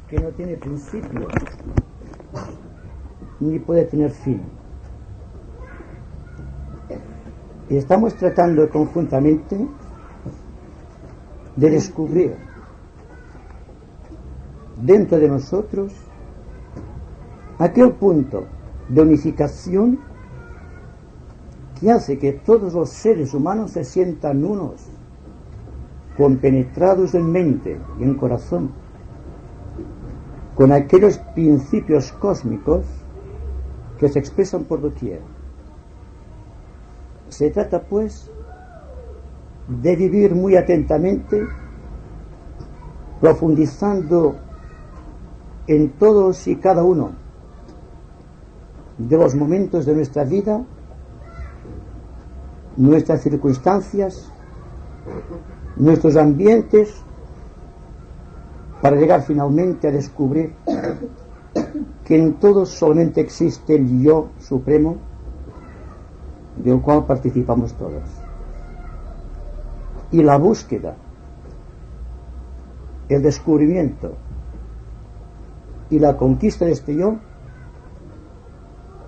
que no tiene principio ni puede tener fin. Y estamos tratando conjuntamente de descubrir dentro de nosotros aquel punto de unificación que hace que todos los seres humanos se sientan unos, compenetrados en mente y en corazón, con aquellos principios cósmicos que se expresan por doquier. Se trata, pues, de vivir muy atentamente, profundizando en todos y cada uno de los momentos de nuestra vida, nuestras circunstancias, nuestros ambientes, para llegar finalmente a descubrir que en todos solamente existe el yo supremo, del cual participamos todos. Y la búsqueda, el descubrimiento y la conquista de este yo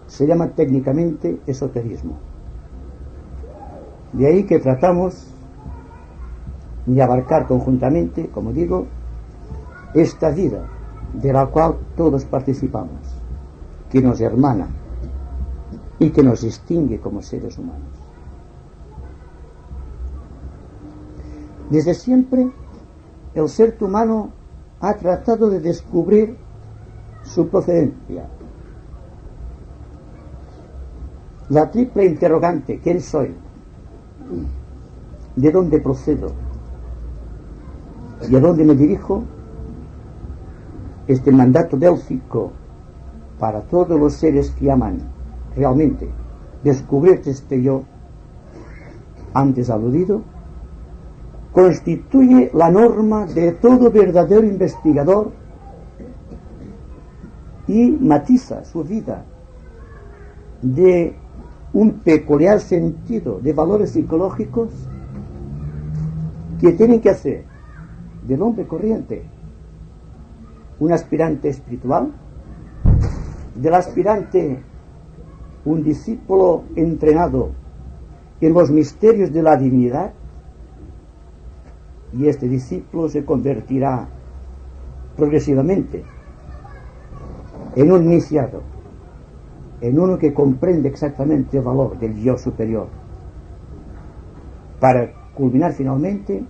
se llama técnicamente esoterismo. De ahí que tratamos de abarcar conjuntamente, como digo, esta vida de la cual todos participamos, que nos hermana y que nos distingue como seres humanos. Desde siempre el ser humano ha tratado de descubrir su procedencia. La triple interrogante: ¿quién soy? ¿De dónde procedo? ¿Y a dónde me dirijo? Este mandato délfico para todos los seres que aman realmente descubrir este yo antes aludido, constituye la norma de todo verdadero investigador y matiza su vida de un peculiar sentido de valores psicológicos que tienen que hacer del hombre corriente un aspirante espiritual, del aspirante un discípulo entrenado en los misterios de la divinidad, y este discípulo se convertirá progresivamente en un iniciado, en uno que comprende exactamente el valor del yo superior, para culminar finalmente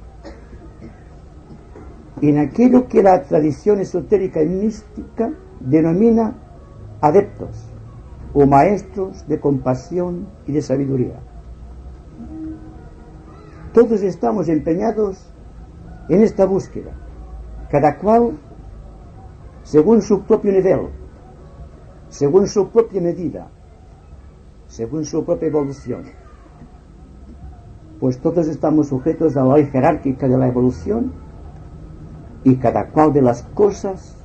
en aquello que la tradición esotérica y mística denomina adeptos o maestros de compasión y de sabiduría. Todos estamos empeñados en esta búsqueda, cada cual según su propio nivel, según su propia medida, según su propia evolución. Pues todos estamos sujetos a la ley jerárquica de la evolución, y cada cual de las cosas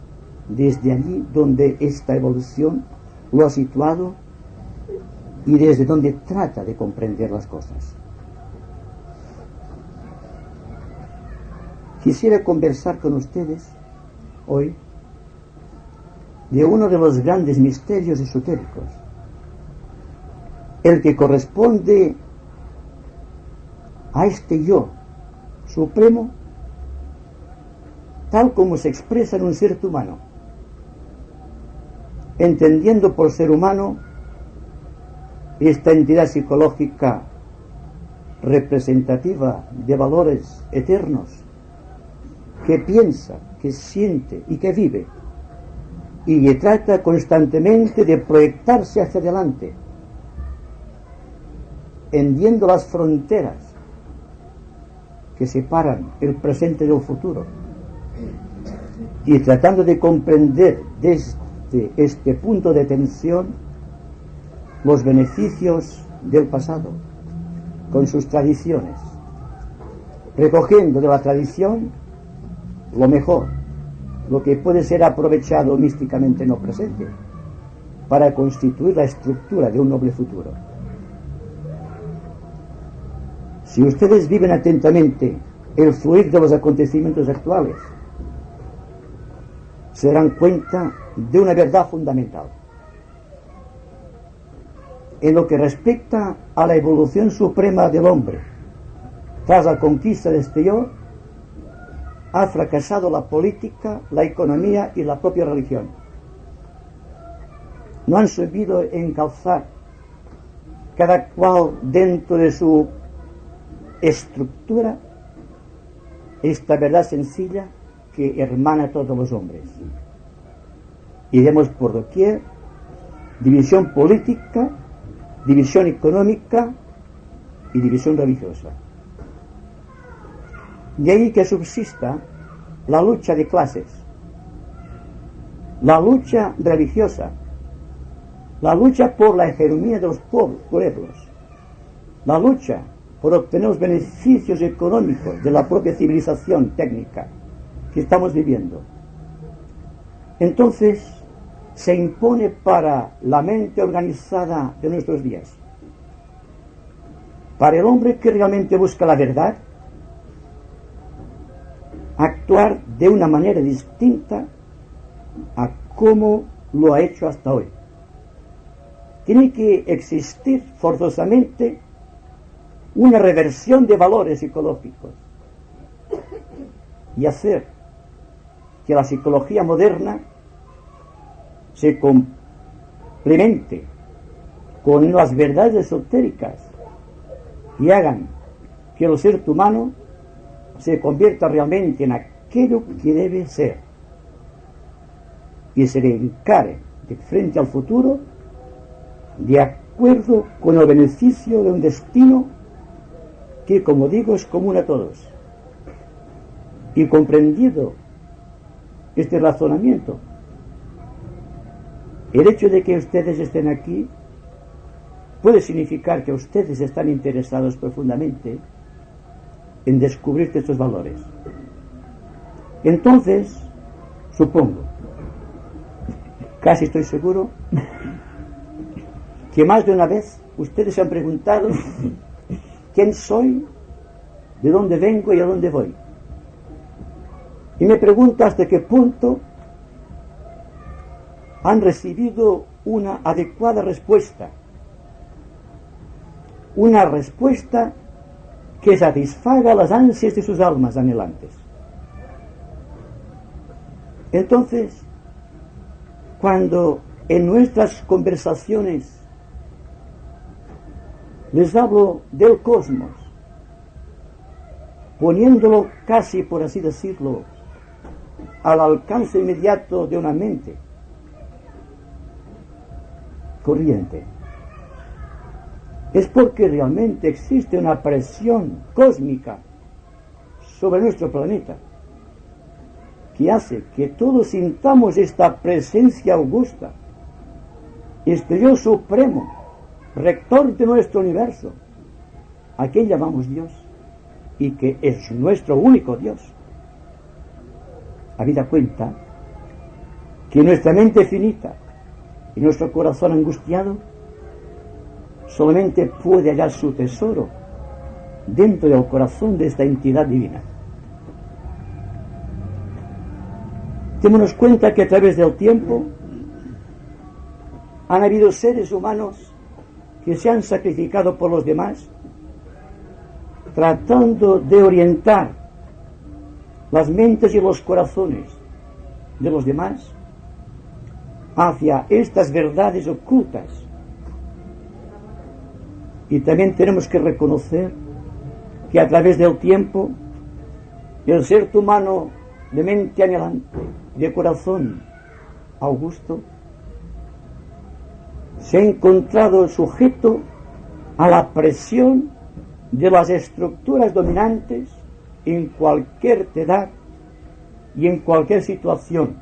desde allí donde esta evolución lo ha situado y desde donde trata de comprender las cosas. Quisiera conversar con ustedes hoy de uno de los grandes misterios esotéricos, el que corresponde a este yo supremo tal como se expresa en un ser humano, entendiendo por ser humano esta entidad psicológica representativa de valores eternos, que piensa, que siente y que vive, y que trata constantemente de proyectarse hacia adelante, hendiendo las fronteras que separan el presente del futuro, y tratando de comprender desde este punto de tensión los beneficios del pasado con sus tradiciones, recogiendo de la tradición lo mejor, lo que puede ser aprovechado místicamente en lo presente para constituir la estructura de un noble futuro. Si ustedes viven atentamente el fluir de los acontecimientos actuales, se darán cuenta de una verdad fundamental. En lo que respecta a la evolución suprema del hombre, tras la conquista de este yo, ha fracasado la política, la economía y la propia religión. No han sabido encauzar cada cual dentro de su estructura esta verdad sencilla que hermana a todos los hombres. Y vemos por doquier división política, división económica y división religiosa. De ahí que subsista la lucha de clases, la lucha religiosa, la lucha por la hegemonía de los pueblos, la lucha por obtener los beneficios económicos de la propia civilización técnica que estamos viviendo. Entonces se impone para la mente organizada de nuestros días, para el hombre que realmente busca la verdad, actuar de una manera distinta a como lo ha hecho hasta hoy. Tiene que existir forzosamente una reversión de valores psicológicos y hacer que la psicología moderna se complemente con las verdades esotéricas y hagan que el ser humano se convierta realmente en aquello que debe ser y se le encare de frente al futuro de acuerdo con el beneficio de un destino que, como digo, es común a todos. Y comprendido este razonamiento, el hecho de que ustedes estén aquí puede significar que ustedes están interesados profundamente en descubrir estos valores. Entonces, supongo, casi estoy seguro, que más de una vez ustedes se han preguntado quién soy, de dónde vengo y a dónde voy. Y me pregunto hasta qué punto han recibido una adecuada respuesta, una respuesta que satisfaga las ansias de sus almas anhelantes. Entonces, cuando en nuestras conversaciones les hablo del cosmos, poniéndolo casi, por así decirlo, al alcance inmediato de una mente corriente, es porque realmente existe una presión cósmica sobre nuestro planeta que hace que todos sintamos esta presencia augusta, este yo supremo, rector de nuestro universo, a quien llamamos Dios y que es nuestro único Dios. Habida cuenta que nuestra mente finita y nuestro corazón angustiado solamente puede hallar su tesoro dentro del corazón de esta entidad divina. Démonos cuenta que a través del tiempo han habido seres humanos que se han sacrificado por los demás, tratando de orientar las mentes y los corazones de los demás hacia estas verdades ocultas. Y también tenemos que reconocer que a través del tiempo el ser humano de mente anhelante, de corazón augusto, se ha encontrado sujeto a la presión de las estructuras dominantes en cualquier edad y en cualquier situación.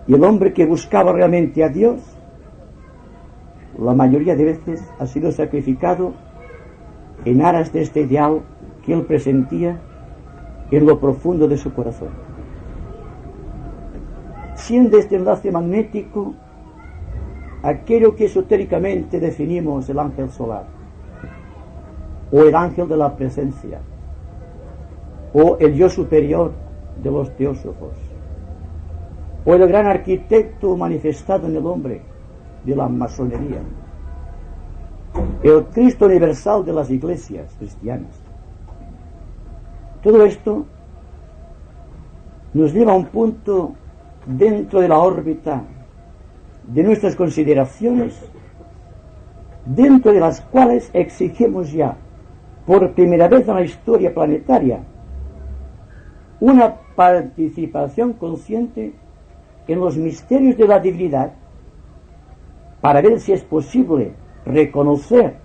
Y el hombre que buscaba realmente a Dios, la mayoría de veces ha sido sacrificado en aras de este ideal que él presentía en lo profundo de su corazón. Siendo este enlace magnético aquello que esotéricamente definimos el ángel solar, o el ángel de la presencia, o el yo superior de los teósofos, o el gran arquitecto manifestado en el hombre de la masonería, el Cristo universal de las iglesias cristianas. Todo esto nos lleva a un punto dentro de la órbita de nuestras consideraciones, dentro de las cuales exigimos ya, por primera vez en la historia planetaria, una participación consciente en los misterios de la divinidad, para ver si es posible reconocer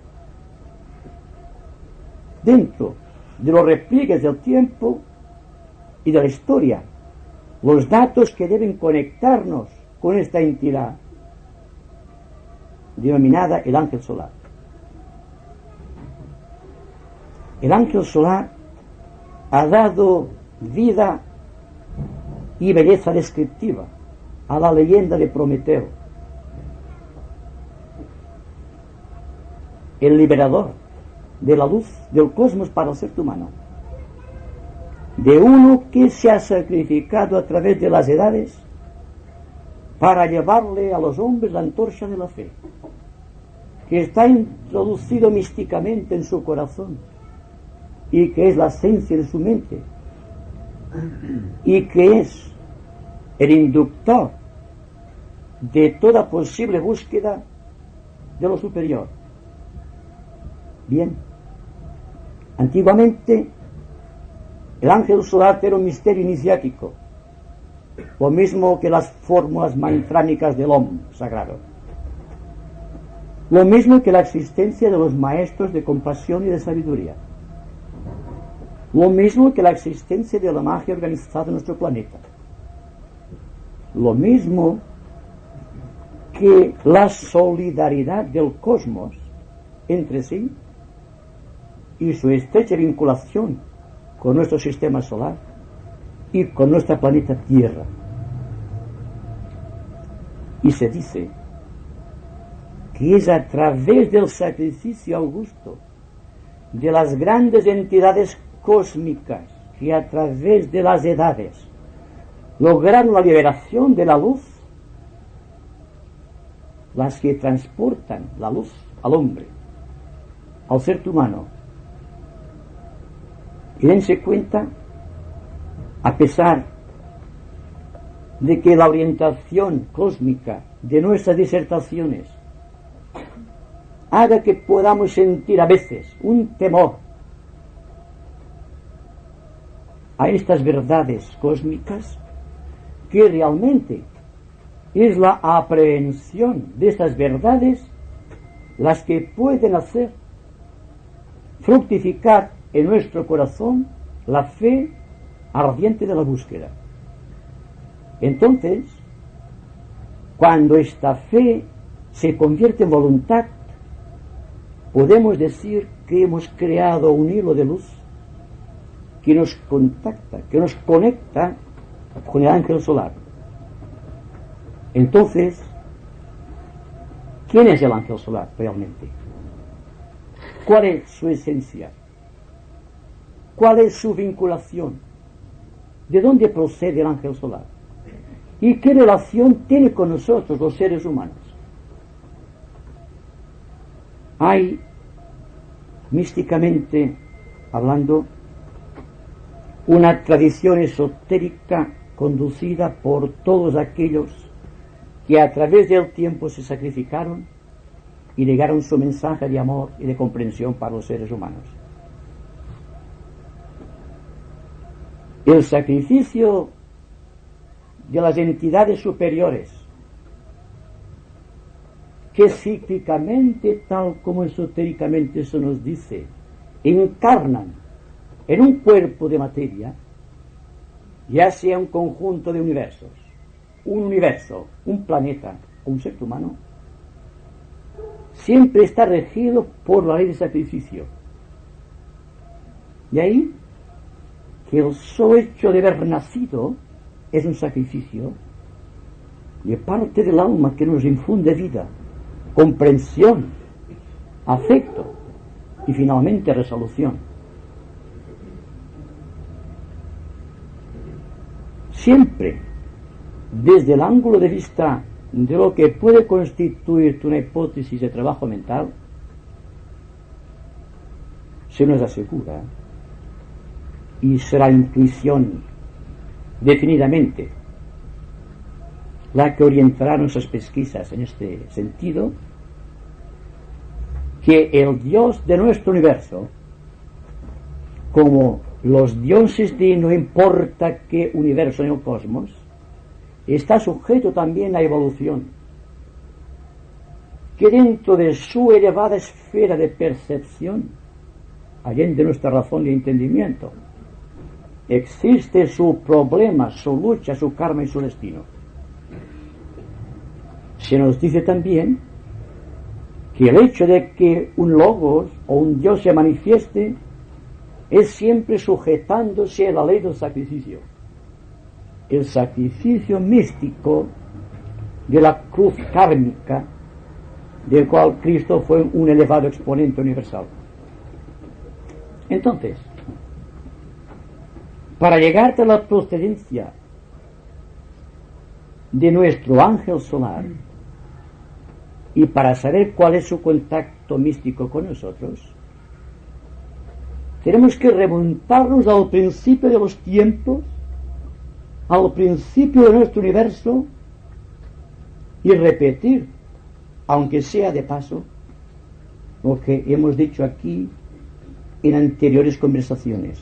dentro de los repliegues del tiempo y de la historia los datos que deben conectarnos con esta entidad denominada el ángel solar. El ángel solar ha dado vida y belleza descriptiva a la leyenda de Prometeo, el liberador de la luz del cosmos para el ser humano, de uno que se ha sacrificado a través de las edades para llevarle a los hombres la antorcha de la fe, que está introducido místicamente en su corazón y que es la esencia de su mente y que es el inductor de toda posible búsqueda de lo superior. Bien, antiguamente el ángel solar era un misterio iniciático, lo mismo que las fórmulas mantránicas del Om sagrado, lo mismo que la existencia de los maestros de compasión y de sabiduría, lo mismo que la existencia de la magia organizada en nuestro planeta, lo mismo que la solidaridad del cosmos entre sí y su estrecha vinculación con nuestro sistema solar y con nuestra planeta Tierra. Y se dice que es a través del sacrificio augusto de las grandes entidades cósmicas que a través de las edades lograron la liberación de la luz, las que transportan la luz al hombre, al ser humano. Y dense cuenta, a pesar de que la orientación cósmica de nuestras disertaciones haga que podamos sentir a veces un temor a estas verdades cósmicas, que realmente es la aprehensión de estas verdades las que pueden hacer fructificar en nuestro corazón la fe ardiente de la búsqueda. Entonces, cuando esta fe se convierte en voluntad, podemos decir que hemos creado un hilo de luz que nos contacta, que nos conecta con el ángel solar. Entonces, ¿quién es el ángel solar realmente? ¿Cuál es su esencia? ¿Cuál es su vinculación? ¿De dónde procede el ángel solar? ¿Y qué relación tiene con nosotros, los seres humanos? Hay, místicamente hablando, una tradición esotérica conducida por todos aquellos que a través del tiempo se sacrificaron y negaron su mensaje de amor y de comprensión para los seres humanos. El sacrificio de las entidades superiores, que cíclicamente, tal como esotéricamente se nos dice, encarnan en un cuerpo de materia, ya sea un conjunto de universos, un universo, un planeta o un ser humano, siempre está regido por la ley de sacrificio. De ahí que el solo hecho de haber nacido es un sacrificio de parte del alma que nos infunde vida, comprensión, afecto y finalmente resolución. siempre desde el ángulo de vista de lo que puede constituir una hipótesis de trabajo mental, se nos asegura, y será intuición definidamente la que orientará nuestras pesquisas en este sentido, que el Dios de nuestro universo, como los dioses de no importa qué universo en el cosmos, está sujeto también a evolución, que dentro de su elevada esfera de percepción, allende nuestra razón y entendimiento, existe su problema, su lucha, su karma y su destino. Se nos dice también que el hecho de que un logos o un Dios se manifieste es siempre sujetándose a la ley del sacrificio. El sacrificio místico de la cruz kármica, del cual Cristo fue un elevado exponente universal. Entonces, para llegar a la procedencia de nuestro ángel solar y para saber cuál es su contacto místico con nosotros, tenemos que remontarnos al principio de los tiempos, al principio de nuestro universo, y repetir, aunque sea de paso, lo que hemos dicho aquí en anteriores conversaciones,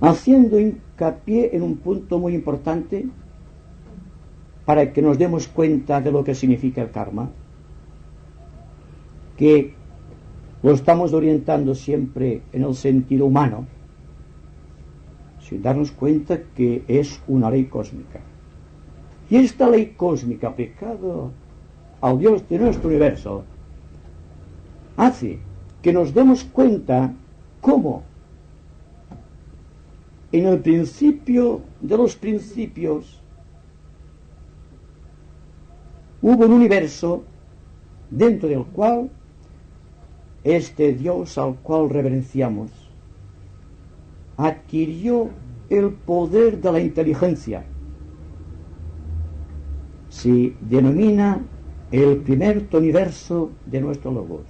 haciendo hincapié en un punto muy importante para que nos demos cuenta de lo que significa el karma, que lo estamos orientando siempre en el sentido humano, sin darnos cuenta que es una ley cósmica. Y esta ley cósmica aplicada al Dios de nuestro universo hace que nos demos cuenta cómo en el principio de los principios hubo un universo dentro del cual este Dios al cual reverenciamos adquirió el poder de la inteligencia. Se denomina el primer universo de nuestro logos.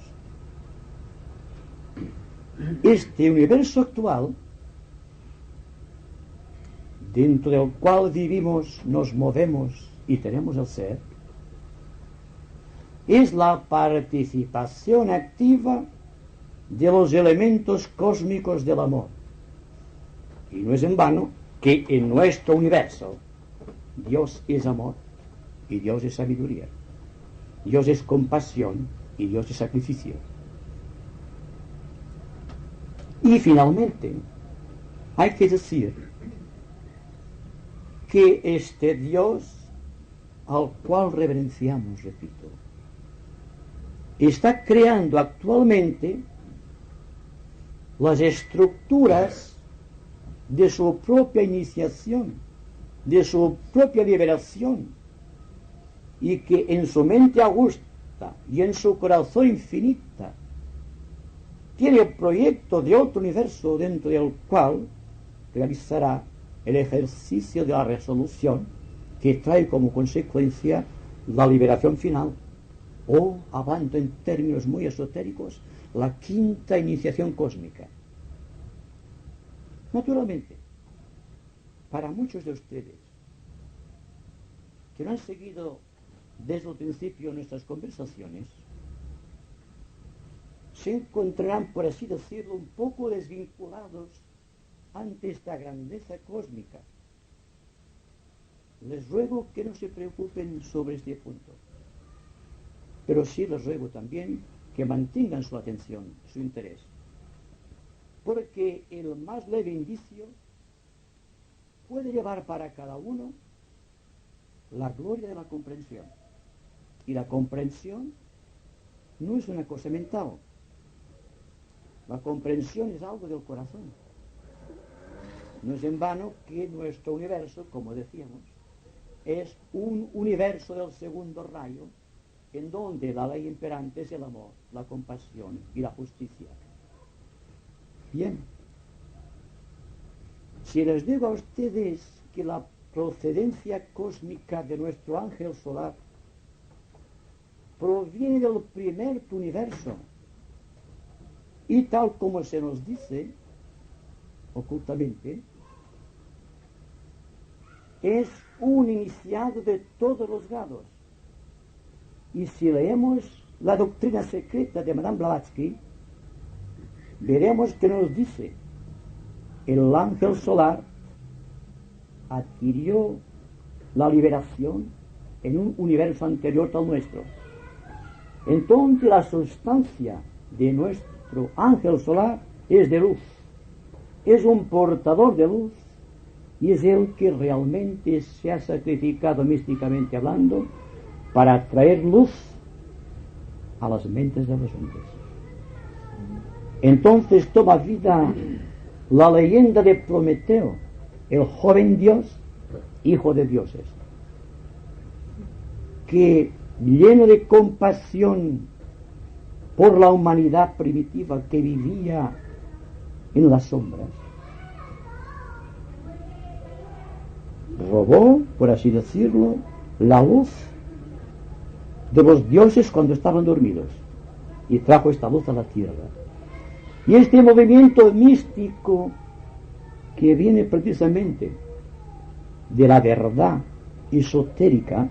Este universo actual, dentro del cual vivimos, nos movemos y tenemos el ser, es la participación activa de los elementos cósmicos del amor. Y no es en vano que en nuestro universo Dios es amor y Dios es sabiduría, Dios es compasión y Dios es sacrificio. Y finalmente hay que decir que este Dios al cual reverenciamos, repito, está creando actualmente las estructuras de su propia iniciación, de su propia liberación, y que en su mente augusta y en su corazón infinita tiene el proyecto de otro universo dentro del cual realizará el ejercicio de la resolución que trae como consecuencia la liberación final, o, hablando en términos muy esotéricos, la quinta iniciación cósmica. Naturalmente, para muchos de ustedes que no han seguido desde el principio nuestras conversaciones, se encontrarán, por así decirlo, un poco desvinculados ante esta grandeza cósmica. Les ruego que no se preocupen sobre este punto, pero sí les ruego también que mantengan su atención, su interés, porque el más leve indicio puede llevar para cada uno la gloria de la comprensión. Y la comprensión no es una cosa mental. La comprensión es algo del corazón. No es en vano que nuestro universo, como decíamos, es un universo del segundo rayo, en donde la ley imperante es el amor, la compasión y la justicia. Bien, Si les digo a ustedes que la procedencia cósmica de nuestro ángel solar proviene del primer universo, y tal como se nos dice ocultamente, es un iniciado de todos los grados. Y si leemos la doctrina secreta de Madame Blavatsky, veremos que nos dice: el ángel solar adquirió la liberación en un universo anterior al nuestro. Entonces la sustancia de nuestro ángel solar es de luz, es un portador de luz, y es el que realmente se ha sacrificado místicamente hablando para traer luz a las mentes de los hombres. Entonces toma vida la leyenda de Prometeo, el joven dios, hijo de dioses, que, lleno de compasión por la humanidad primitiva que vivía en las sombras, robó, por así decirlo, la luz de los dioses cuando estaban dormidos y trajo esta luz a la tierra. Y este movimiento místico, que viene precisamente de la verdad esotérica,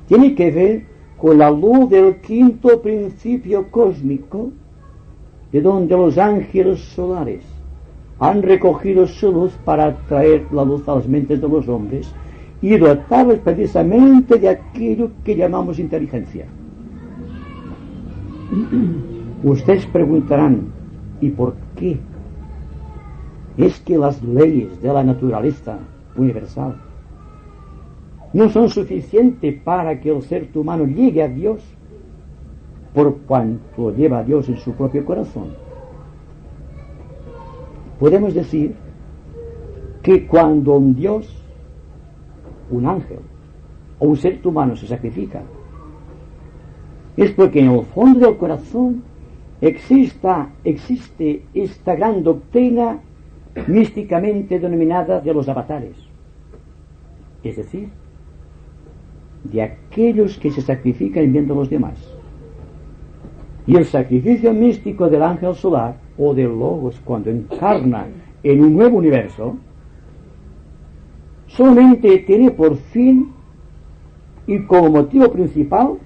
tiene que ver con la luz del quinto principio cósmico, de donde los ángeles solares han recogido su luz para traer la luz a las mentes de los hombres y dotarlos precisamente de aquello que llamamos inteligencia. Ustedes preguntarán: ¿y por qué es que las leyes de la naturaleza universal no son suficientes para que el ser humano llegue a Dios, por cuanto lleva a Dios en su propio corazón? Podemos decir que cuando un Dios, un ángel o un ser humano se sacrifica, es porque en el fondo del corazón existe esta gran doctrina místicamente denominada de los avatares, es decir, de aquellos que se sacrifican en bien de los demás. Y el sacrificio místico del ángel solar o del Logos, cuando encarna en un nuevo universo, solamente tiene por fin y como motivo principal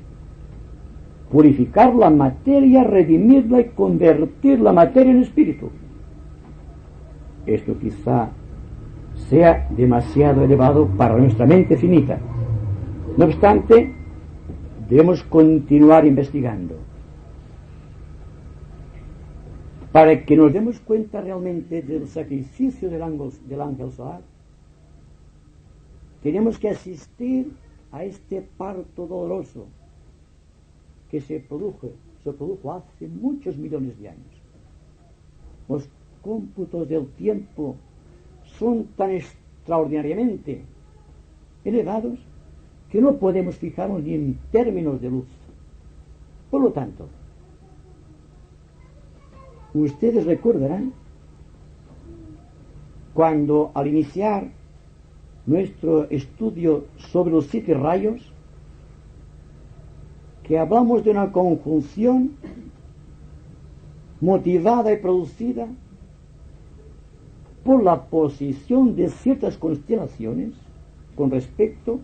purificar la materia, redimirla y convertir la materia en espíritu. Esto quizá sea demasiado elevado para nuestra mente finita. No obstante, debemos continuar investigando para que nos demos cuenta realmente del sacrificio del ángel solar. Tenemos que asistir a este parto doloroso que se produjo hace muchos millones de años. Los cómputos del tiempo son tan extraordinariamente elevados que no podemos fijarnos ni en términos de luz. Por lo tanto, ustedes recordarán cuando, al iniciar nuestro estudio sobre los 7 rayos, que hablamos de una conjunción motivada y producida por la posición de ciertas constelaciones con respecto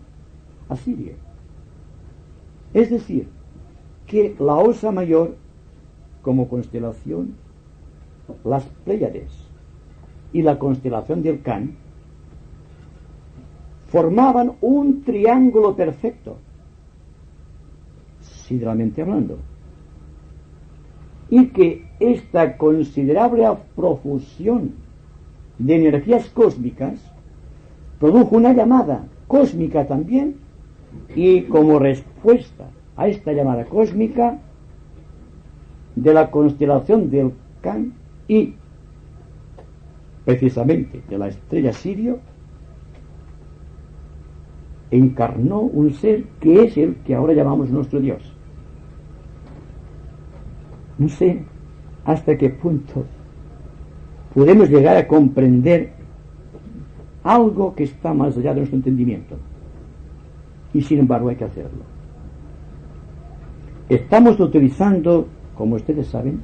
a Siria. Es decir, que la Osa Mayor como constelación, las Pléyades y la constelación del Can formaban un triángulo perfecto, sideralmente hablando, y que esta considerable profusión de energías cósmicas produjo una llamada cósmica también, y como respuesta a esta llamada cósmica de la constelación del Can y precisamente de la estrella Sirio, encarnó un ser que es el que ahora llamamos nuestro Dios. No sé hasta qué punto podemos llegar a comprender algo que está más allá de nuestro entendimiento. Y sin embargo hay que hacerlo. Estamos utilizando, como ustedes saben,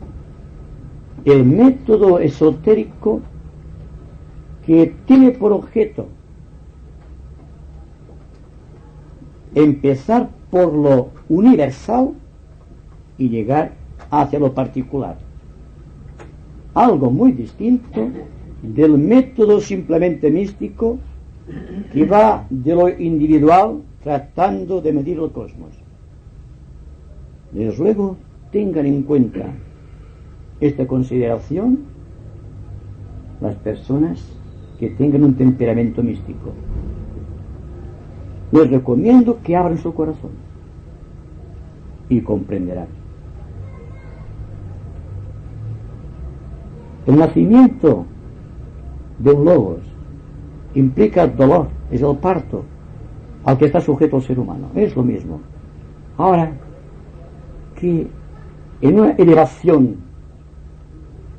el método esotérico que tiene por objeto empezar por lo universal y llegar hacia lo particular. Algo muy distinto del método simplemente místico que va de lo individual tratando de medir el cosmos. Desde luego, tengan en cuenta esta consideración las personas que tengan un temperamento místico. Les recomiendo que abran su corazón y comprenderán. El nacimiento de un logos implica dolor, es el parto al que está sujeto el ser humano, es lo mismo. Ahora, que en una elevación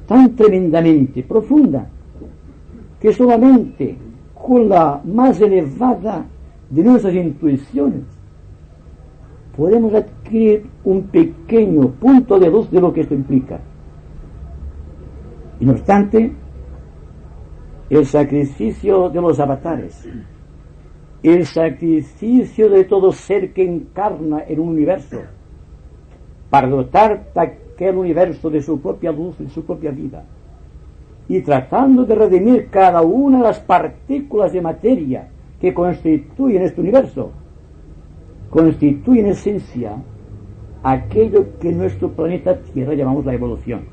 tan tremendamente profunda que solamente con la más elevada de nuestras intuiciones podemos adquirir un pequeño punto de luz de lo que esto implica. Y no obstante, el sacrificio de los avatares, el sacrificio de todo ser que encarna en un universo para dotar aquel universo de su propia luz y su propia vida, y tratando de redimir cada una de las partículas de materia que constituyen este universo, constituye en esencia aquello que en nuestro planeta Tierra llamamos la evolución.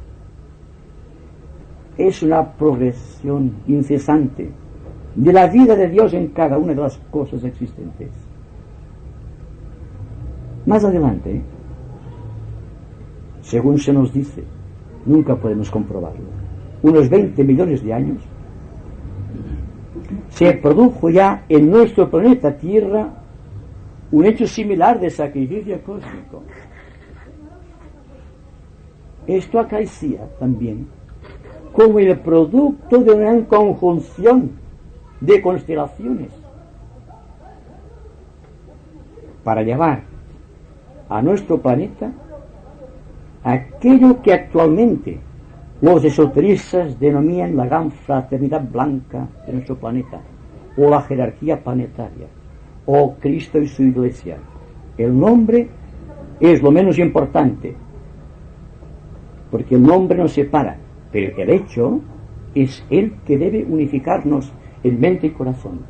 Es una progresión incesante de la vida de Dios en cada una de las cosas existentes. Más adelante, según se nos dice, nunca podemos comprobarlo, unos 20 millones de años, se produjo ya en nuestro planeta Tierra un hecho similar de sacrificio cósmico. Esto acaecía también como el producto de una conjunción de constelaciones para llevar a nuestro planeta aquello que actualmente los esoteristas denominan la gran fraternidad blanca de nuestro planeta, o la jerarquía planetaria, o Cristo y su Iglesia. El nombre es lo menos importante, porque el nombre nos separa, pero el hecho es el que debe unificarnos en mente y corazón.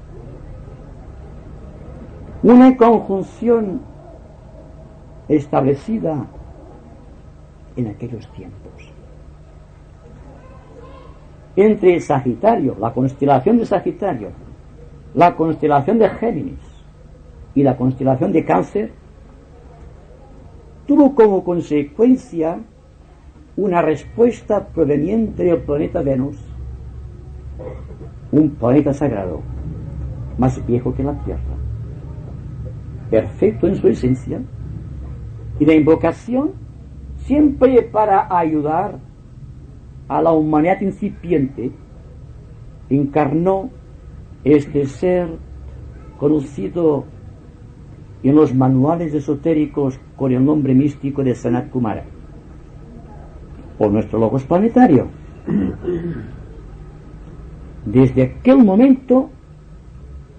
Una conjunción establecida en aquellos tiempos entre Sagitario, la constelación de Sagitario, la constelación de Géminis y la constelación de Cáncer, tuvo como consecuencia una respuesta proveniente del planeta Venus, un planeta sagrado, más viejo que la Tierra, perfecto en su esencia, y la invocación siempre para ayudar a la humanidad incipiente, encarnó este ser conocido en los manuales esotéricos con el nombre místico de Sanat Kumara, o nuestro logos planetario. Desde aquel momento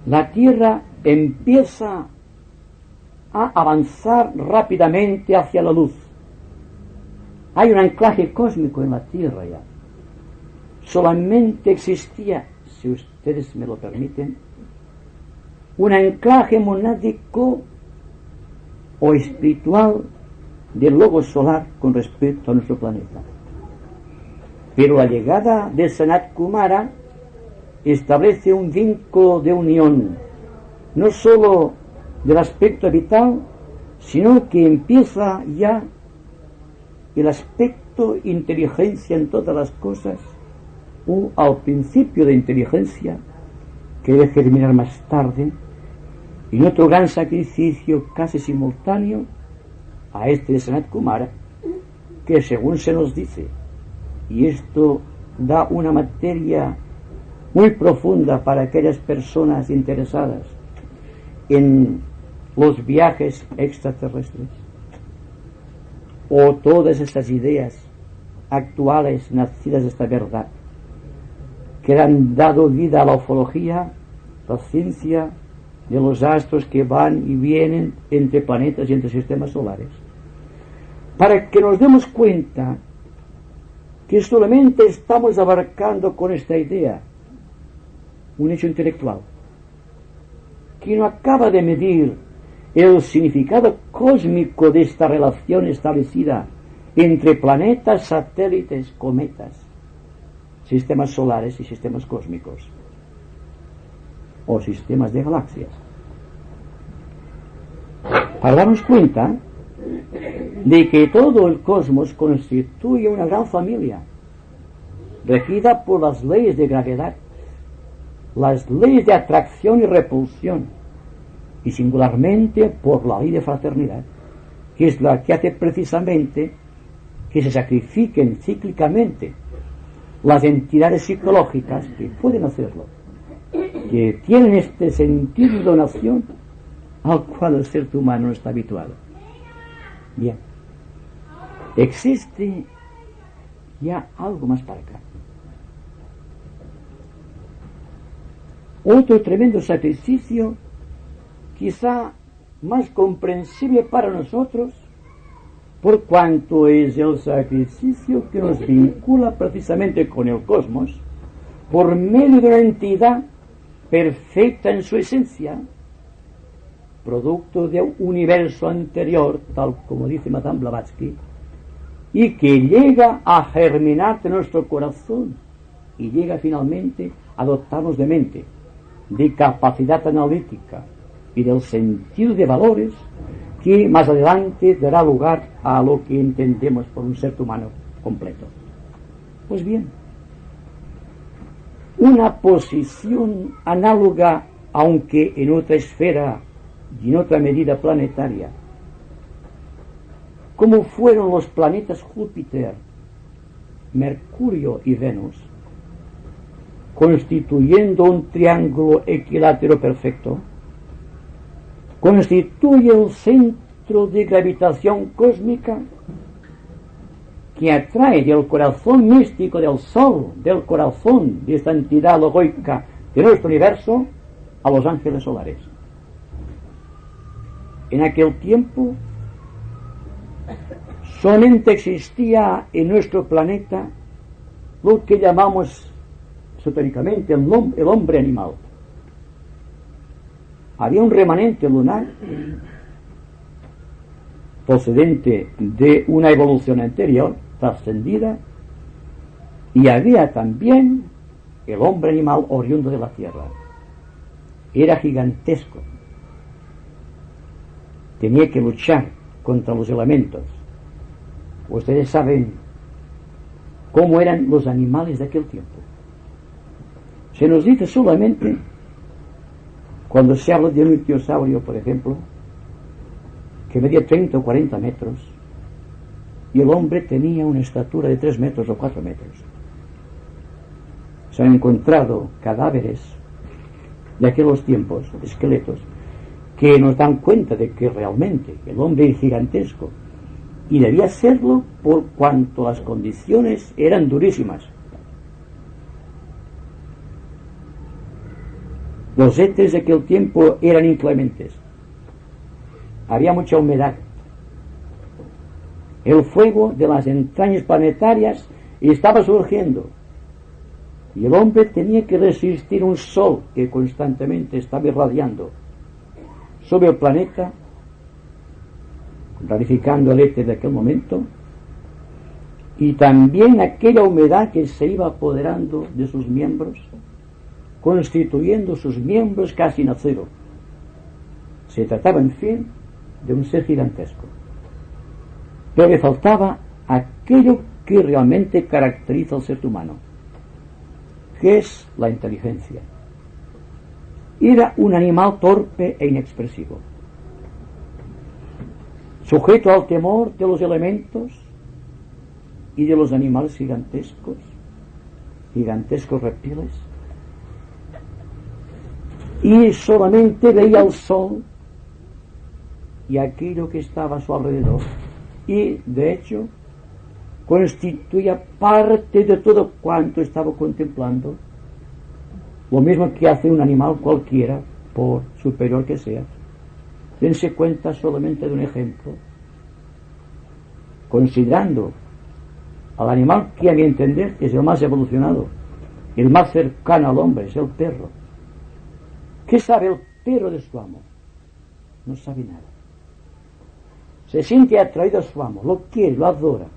la Tierra empieza a avanzar rápidamente hacia la luz. Hay un anclaje cósmico en la Tierra ya. Solamente existía, si ustedes me lo permiten, un anclaje monádico o espiritual del logo solar con respecto a nuestro planeta. Pero la llegada de Sanat Kumara establece un vínculo de unión, no sólo del aspecto vital, sino que empieza ya el aspecto inteligencia en todas las cosas, o al principio de inteligencia que debe terminar más tarde en otro gran sacrificio casi simultáneo a este de Sanat Kumara, que según se nos dice, y esto da una materia muy profunda para aquellas personas interesadas en los viajes extraterrestres, o todas estas ideas actuales nacidas de esta verdad que han dado vida a la ufología, la ciencia de los astros que van y vienen entre planetas y entre sistemas solares, para que nos demos cuenta que solamente estamos abarcando con esta idea un hecho intelectual que no acaba de medir el significado cósmico de esta relación establecida entre planetas, satélites, cometas, sistemas solares y sistemas cósmicos, o sistemas de galaxias, para darnos cuenta de que todo el cosmos constituye una gran familia regida por las leyes de gravedad, las leyes de atracción y repulsión, y singularmente por la ley de fraternidad, que es la que hace precisamente que se sacrifiquen cíclicamente las entidades psicológicas que pueden hacerlo, que tienen este sentido de donación al cual el ser humano no está habituado. Bien, existe ya algo más para acá. Otro tremendo sacrificio, quizá más comprensible para nosotros, por cuanto es el sacrificio que nos vincula precisamente con el cosmos, por medio de una entidad perfecta en su esencia, producto de un universo anterior, tal como dice Madame Blavatsky, y que llega a germinar de nuestro corazón y llega finalmente a dotarnos de mente, de capacidad analítica y del sentido de valores que más adelante dará lugar a lo que entendemos por un ser humano completo. Pues bien, una posición análoga, aunque en otra esfera y en otra medida planetaria, como fueron los planetas Júpiter, Mercurio y Venus, constituyendo un triángulo equilátero perfecto, constituye el centro de gravitación cósmica que atrae del corazón místico del Sol, del corazón de esta entidad logoica de nuestro universo, a los ángeles solares. En aquel tiempo solamente existía en nuestro planeta lo que llamamos esotéricamente el hombre animal. Había un remanente lunar procedente de una evolución anterior, trascendida, y había también el hombre animal oriundo de la Tierra. Era gigantesco. Tenía que luchar contra los elementos. Ustedes saben cómo eran los animales de aquel tiempo. Se nos dice solamente, cuando se habla de un ictiosaurio, por ejemplo, que medía 30 o 40 metros, y el hombre tenía una estatura de 3 metros o 4 metros. Se han encontrado cadáveres de aquellos tiempos, esqueletos, que nos dan cuenta de que realmente el hombre es gigantesco, y debía serlo por cuanto las condiciones eran durísimas. Los éteres de aquel tiempo eran inclementes. Había mucha humedad. El fuego de las entrañas planetarias estaba surgiendo. Y el hombre tenía que resistir un sol que constantemente estaba irradiando sobre el planeta, rarificando el éter de aquel momento, y también aquella humedad que se iba apoderando de sus miembros, constituyendo sus miembros casi en acero. Se trataba, en fin, de un ser gigantesco. Pero le faltaba aquello que realmente caracteriza al ser humano, que es la inteligencia. Era un animal torpe e inexpresivo, sujeto al temor de los elementos y de los animales gigantescos reptiles, y solamente veía el sol y aquello que estaba a su alrededor, y de hecho constituía parte de todo cuanto estaba contemplando, lo mismo que hace un animal cualquiera, por superior que sea. Dense cuenta solamente de un ejemplo. Considerando al animal que a mi entender es el más evolucionado, el más cercano al hombre, es el perro. ¿Qué sabe el perro de su amo? No sabe nada. Se siente atraído a su amo, lo quiere, lo adora.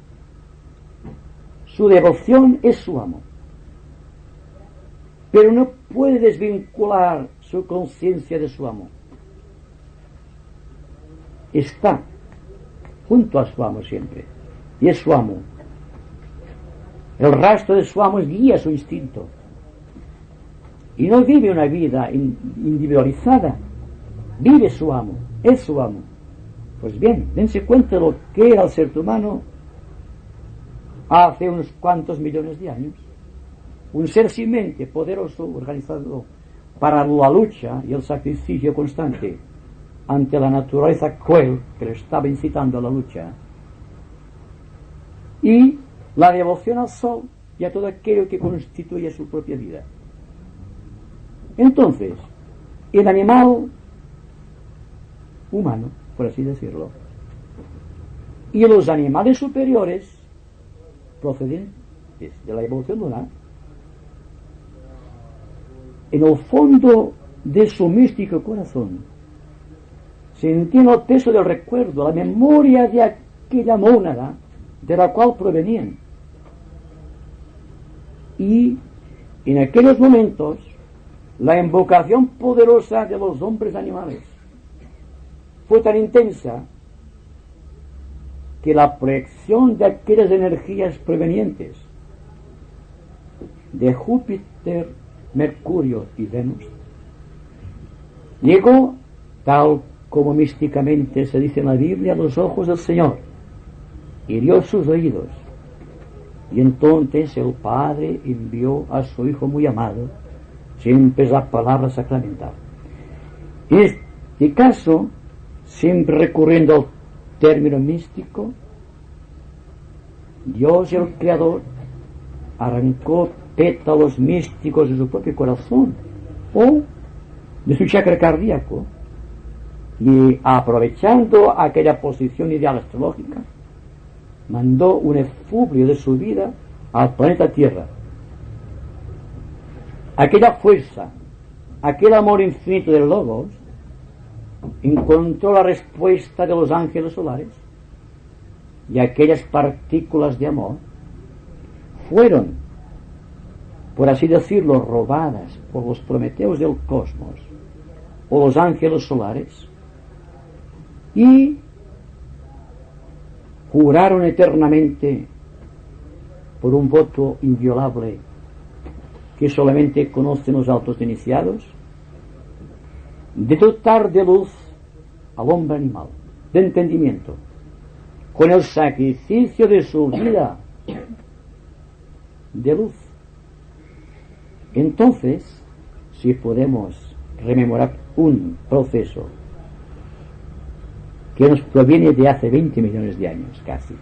Su devoción es su amo. Pero no puede desvincular su conciencia de su amo. Está junto a su amo siempre, y es su amo. El rastro de su amo guía su instinto, y no vive una vida individualizada, vive su amo, es su amo. Pues bien, dense cuenta de lo que era el ser humano hace unos cuantos millones de años, un ser sin mente, poderoso, organizado para la lucha y el sacrificio constante ante la naturaleza cruel que le estaba incitando a la lucha, y la devoción al sol y a todo aquello que constituye su propia vida. Entonces, el animal humano, por así decirlo, y los animales superiores procedentes de la evolución lunar, en el fondo de su místico corazón sentían el peso del recuerdo, la memoria de aquella mónada de la cual provenían. Y en aquellos momentos la invocación poderosa de los hombres animales fue tan intensa que la proyección de aquellas energías provenientes de Júpiter, Mercurio y Venus llegó, tal como místicamente se dice en la Biblia, a los ojos del Señor, hirió sus oídos, y entonces el Padre envió a su Hijo muy amado, siempre la palabra sacramental. En este caso, siempre recurriendo al término místico, Dios, el Creador, arrancó pétalos místicos de su propio corazón o de su chakra cardíaco, y aprovechando aquella posición ideal astrológica, mandó un efluvio de su vida al planeta Tierra. Aquella fuerza, aquel amor infinito del Logos, encontró la respuesta de los ángeles solares, y aquellas partículas de amor fueron, por así decirlo, robadas por los prometeos del cosmos o los ángeles solares, y juraron eternamente por un voto inviolable que solamente conocen los altos iniciados, de dotar de luz al hombre animal, de entendimiento, con el sacrificio de su vida de luz. Entonces, si podemos rememorar un proceso que nos proviene de hace 20 millones de años casi,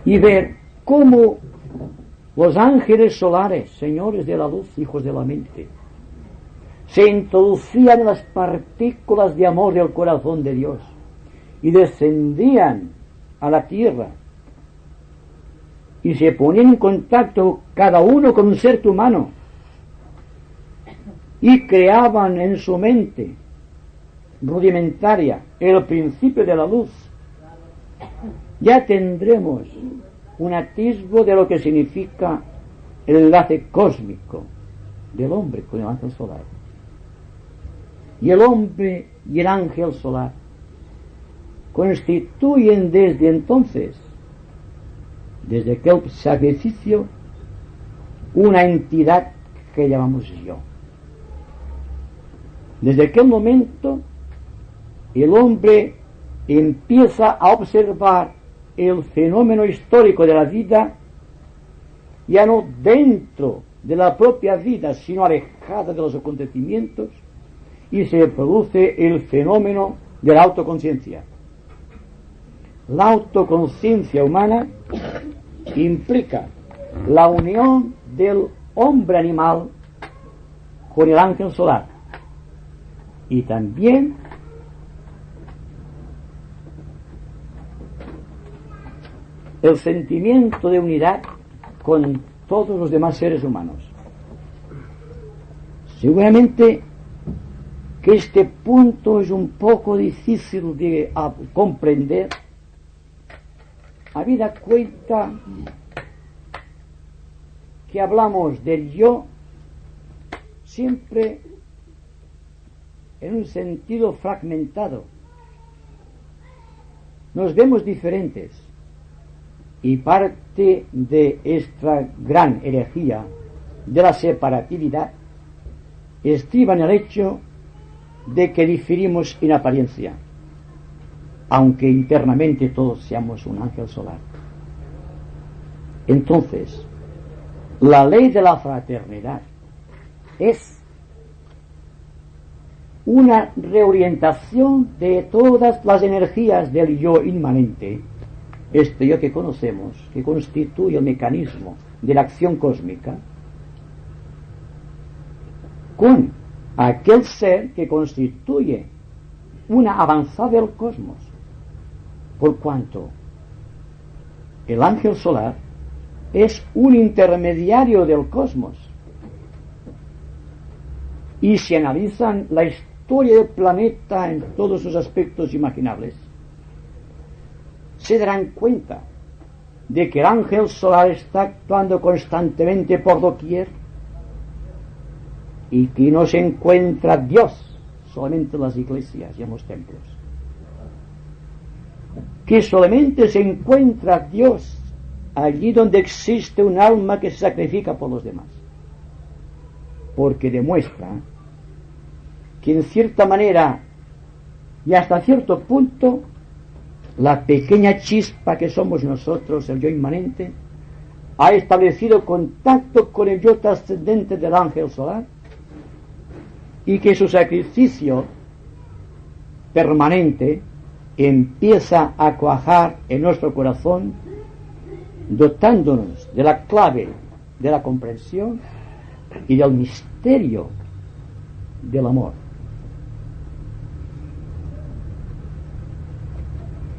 y ver cómo los ángeles solares, señores de la luz, hijos de la mente, se introducían en las partículas de amor del corazón de Dios y descendían a la tierra y se ponían en contacto cada uno con un ser humano y creaban en su mente rudimentaria el principio de la luz, ya tendremos un atisbo de lo que significa el enlace cósmico del hombre con el ángel solar. Y el hombre y el ángel solar constituyen desde entonces, desde aquel sacrificio, una entidad que llamamos yo. Desde aquel momento el hombre empieza a observar el fenómeno histórico de la vida ya no dentro de la propia vida, sino alejada de los acontecimientos, y se produce el fenómeno de la autoconciencia. La autoconciencia humana implica la unión del hombre animal con el ángel solar, y también el sentimiento de unidad con todos los demás seres humanos. Seguramente que este punto es un poco difícil de comprender, habida cuenta que hablamos del yo siempre en un sentido fragmentado. Nos vemos diferentes, y parte de esta gran herejía de la separatividad estriba en el hecho de que diferimos en apariencia, aunque internamente todos seamos un ángel solar. Entonces, la ley de la fraternidad es una reorientación de todas las energías del yo inmanente, este yo que conocemos, que constituye el mecanismo de la acción cósmica, con aquel ser que constituye una avanzada del cosmos, por cuanto el ángel solar es un intermediario del cosmos. Y si analizan la historia del planeta en todos sus aspectos imaginables, se darán cuenta de que el ángel solar está actuando constantemente por doquier, y que no se encuentra Dios solamente en las iglesias y en los templos, que solamente se encuentra Dios allí donde existe un alma que se sacrifica por los demás, porque demuestra que en cierta manera y hasta cierto punto la pequeña chispa que somos nosotros, el yo inmanente, ha establecido contacto con el yo trascendente del ángel solar, y que su sacrificio permanente empieza a cuajar en nuestro corazón, dotándonos de la clave de la comprensión y del misterio del amor.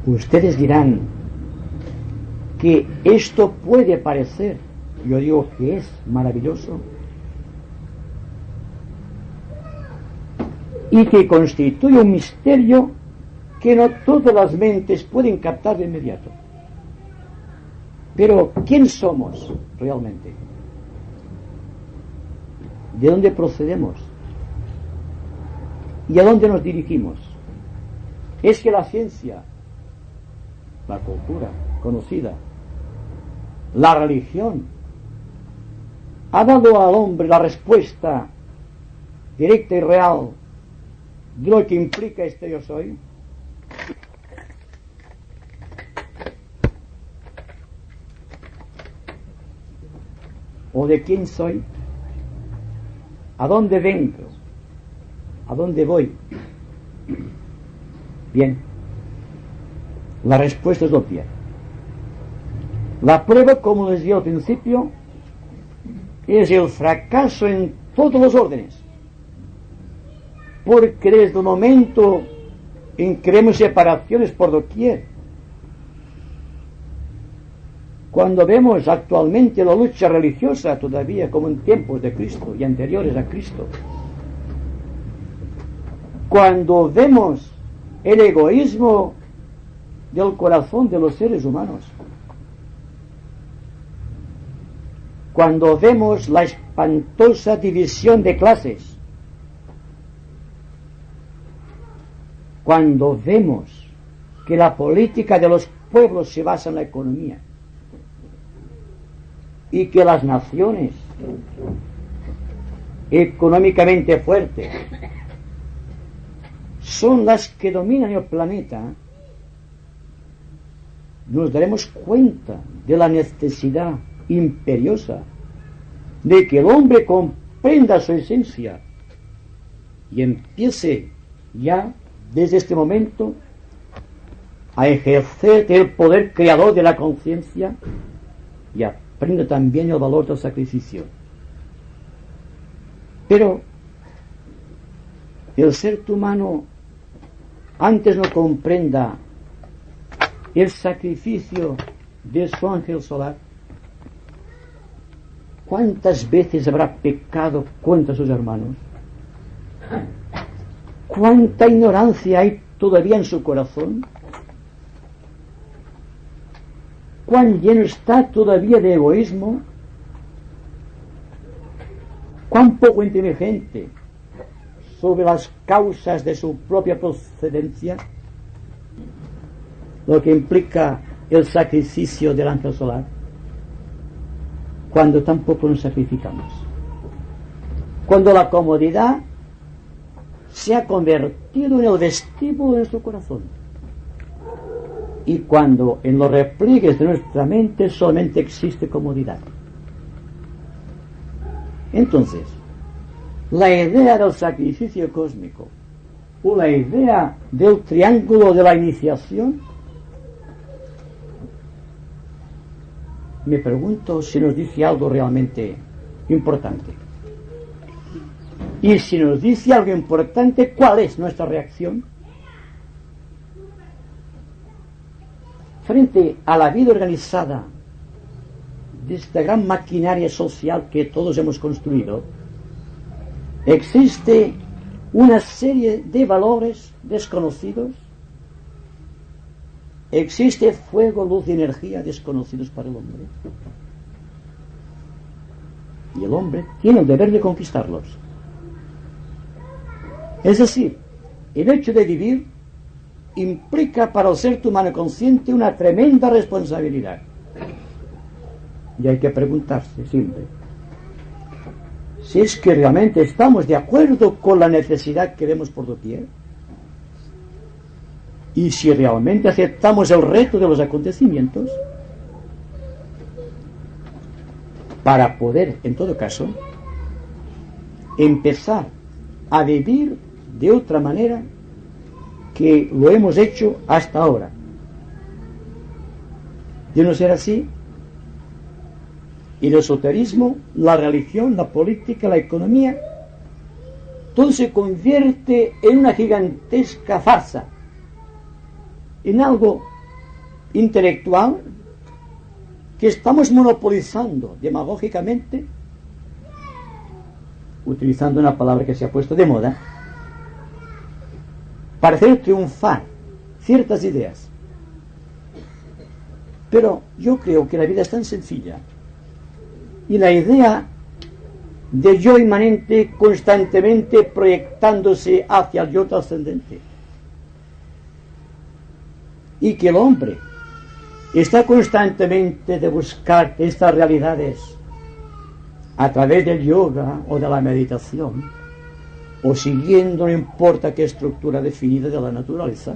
Ustedes dirán que esto puede parecer, yo digo que es maravilloso, y que constituye un misterio que no todas las mentes pueden captar de inmediato. Pero, ¿quién somos realmente? ¿De dónde procedemos? ¿Y a dónde nos dirigimos? Es que la ciencia, la cultura conocida, la religión, ha dado al hombre la respuesta directa y real de lo que implica este yo soy. ¿O de quién soy? ¿A dónde vengo? ¿A dónde voy? Bien, la respuesta es obvia. La prueba, como les di al principio, es el fracaso en todos los órdenes, porque desde el momento en que vemos separaciones por doquier, cuando vemos actualmente la lucha religiosa todavía como en tiempos de Cristo y anteriores a Cristo, cuando vemos el egoísmo del corazón de los seres humanos, cuando vemos la espantosa división de clases, cuando vemos que la política de los pueblos se basa en la economía y que las naciones económicamente fuertes son las que dominan el planeta, nos daremos cuenta de la necesidad imperiosa de que el hombre comprenda su esencia y empiece ya desde este momento a ejercer el poder creador de la conciencia y aprenda también el valor del sacrificio. Pero el ser humano antes no comprenda el sacrificio de su ángel solar, ¿cuántas veces habrá pecado contra sus hermanos? ¿Cuánta ignorancia hay todavía en su corazón? ¿Cuán lleno está todavía de egoísmo? ¿Cuán poco inteligente sobre las causas de su propia procedencia? Lo que implica el sacrificio del ángel solar, cuando tampoco nos sacrificamos, cuando la comodidad se ha convertido en el vestíbulo de nuestro corazón, y cuando en los repliegues de nuestra mente solamente existe comodidad. Entonces, la idea del sacrificio cósmico o la idea del triángulo de la iniciación, me pregunto si nos dice algo realmente importante. Y si nos dice algo importante, ¿cuál es nuestra reacción frente a la vida organizada de esta gran maquinaria social que todos hemos construido? Existe una serie de valores desconocidos, existe fuego, luz y energía desconocidos para el hombre, y el hombre tiene el deber de conquistarlos. Es decir, el hecho de vivir implica para el ser humano consciente una tremenda responsabilidad. Y hay que preguntarse siempre si es que realmente estamos de acuerdo con la necesidad que vemos por doquier, y si realmente aceptamos el reto de los acontecimientos para poder, en todo caso, empezar a vivir de otra manera que lo hemos hecho hasta ahora. De no ser así, el esoterismo, la religión, la política, la economía, todo se convierte en una gigantesca farsa, en algo intelectual que estamos monopolizando demagógicamente, utilizando una palabra que se ha puesto de moda, para hacer triunfar ciertas ideas. Pero yo creo que la vida es tan sencilla, y la idea de yo inmanente constantemente proyectándose hacia el yo trascendente, y que el hombre está constantemente de buscar estas realidades a través del yoga o de la meditación, o siguiendo no importa qué estructura definida de la naturaleza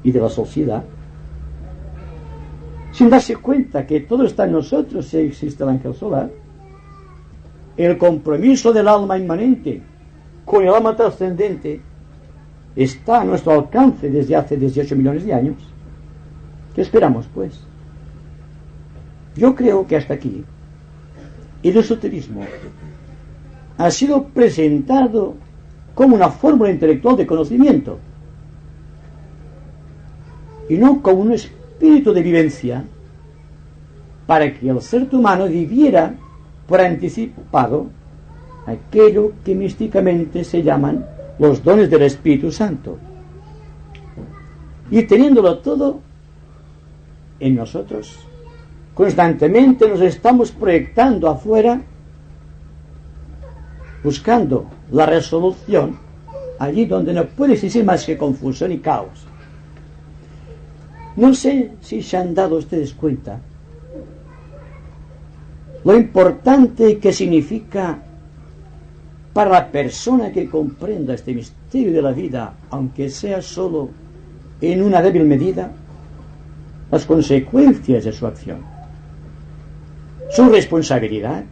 y de la sociedad, sin darse cuenta que todo está en nosotros si existe el ángel solar. El compromiso del alma inmanente con el alma trascendente está a nuestro alcance desde hace 18 millones de años. ¿Qué esperamos, pues? Yo creo que hasta aquí el esoterismo ha sido presentado como una fórmula intelectual de conocimiento y no como un espíritu de vivencia para que el ser humano viviera por anticipado aquello que místicamente se llaman los dones del Espíritu Santo, y teniéndolo todo en nosotros, constantemente nos estamos proyectando afuera, buscando la resolución allí donde no puede existir más que confusión y caos. No sé si se han dado ustedes cuenta lo importante que significa para la persona que comprenda este misterio de la vida, aunque sea solo en una débil medida, las consecuencias de su acción. su responsabilidad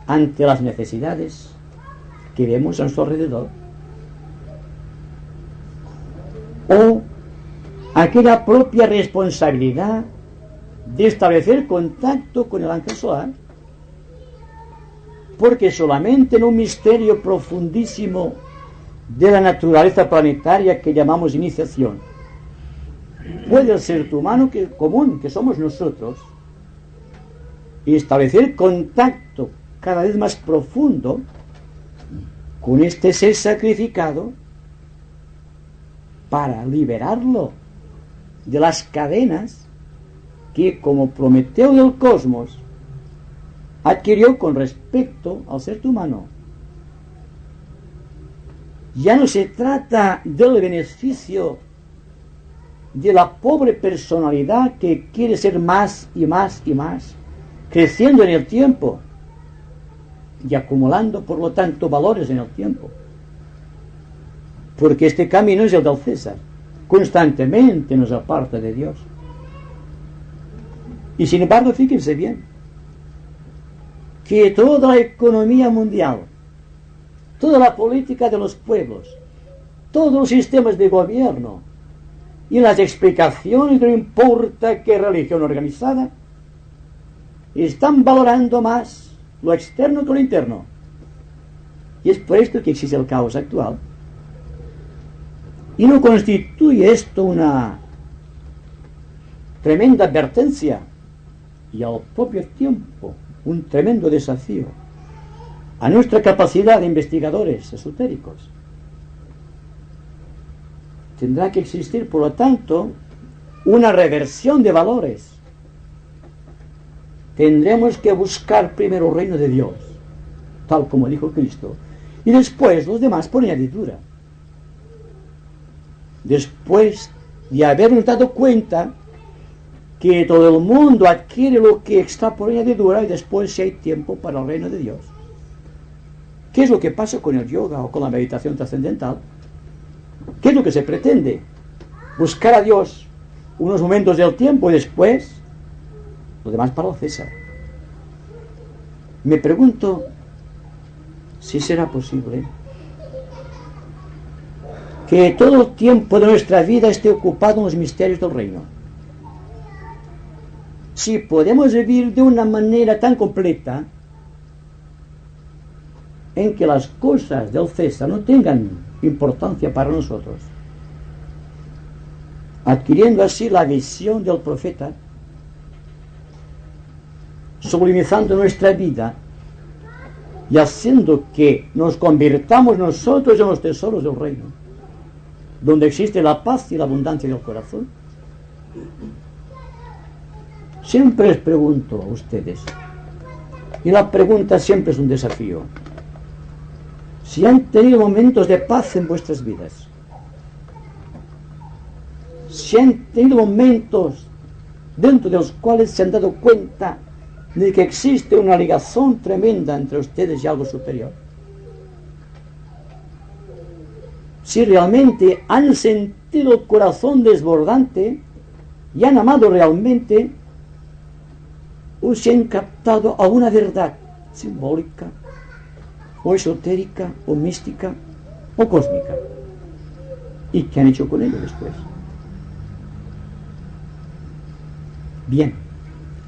ante las necesidades que vemos a nuestro alrededor, o aquella propia responsabilidad de establecer contacto con el ángel solar, porque solamente en un misterio profundísimo de la naturaleza planetaria que llamamos iniciación puede el ser humano común que somos nosotros establecer contacto cada vez más profundo con este ser sacrificado para liberarlo de las cadenas que, como Prometeo del cosmos, adquirió con respecto al ser humano. Ya no se trata del beneficio de la pobre personalidad que quiere ser más y más y más, creciendo en el tiempo y acumulando, por lo tanto, valores en el tiempo. Porque este camino es el del César. Constantemente nos aparta de Dios. Y sin embargo, fíjense bien, que toda la economía mundial, toda la política de los pueblos, todos los sistemas de gobierno y las explicaciones, no importa qué religión organizada, están valorando más lo externo que lo interno. Y es por esto que existe el caos actual. Y no constituye esto una tremenda advertencia y al propio tiempo un tremendo desafío a nuestra capacidad de investigadores esotéricos. Tendrá que existir, por lo tanto, una reversión de valores. Tendremos que buscar primero el reino de Dios, tal como dijo Cristo, y después los demás por añadidura. Después de habernos dado cuenta que todo el mundo adquiere lo que está por añadidura y después si hay tiempo para el reino de Dios. ¿Qué es lo que pasa con el yoga o con la meditación trascendental? ¿Qué es lo que se pretende? Buscar a Dios unos momentos del tiempo y después lo demás para el César. Me pregunto si será posible que todo el tiempo de nuestra vida esté ocupado en los misterios del reino. Si podemos vivir de una manera tan completa en que las cosas del César no tengan importancia para nosotros, adquiriendo así la visión del profeta, sublimizando nuestra vida y haciendo que nos convirtamos nosotros en los tesoros del reino, donde existe la paz y la abundancia del corazón. Siempre les pregunto a ustedes, y la pregunta siempre es un desafío, si han tenido momentos de paz en vuestras vidas, si han tenido momentos dentro de los cuales se han dado cuenta de que existe una ligación tremenda entre ustedes y algo superior, si realmente han sentido el corazón desbordante y han amado realmente, o si han captado alguna verdad simbólica o esotérica o mística o cósmica, y qué han hecho con ello después. Bien,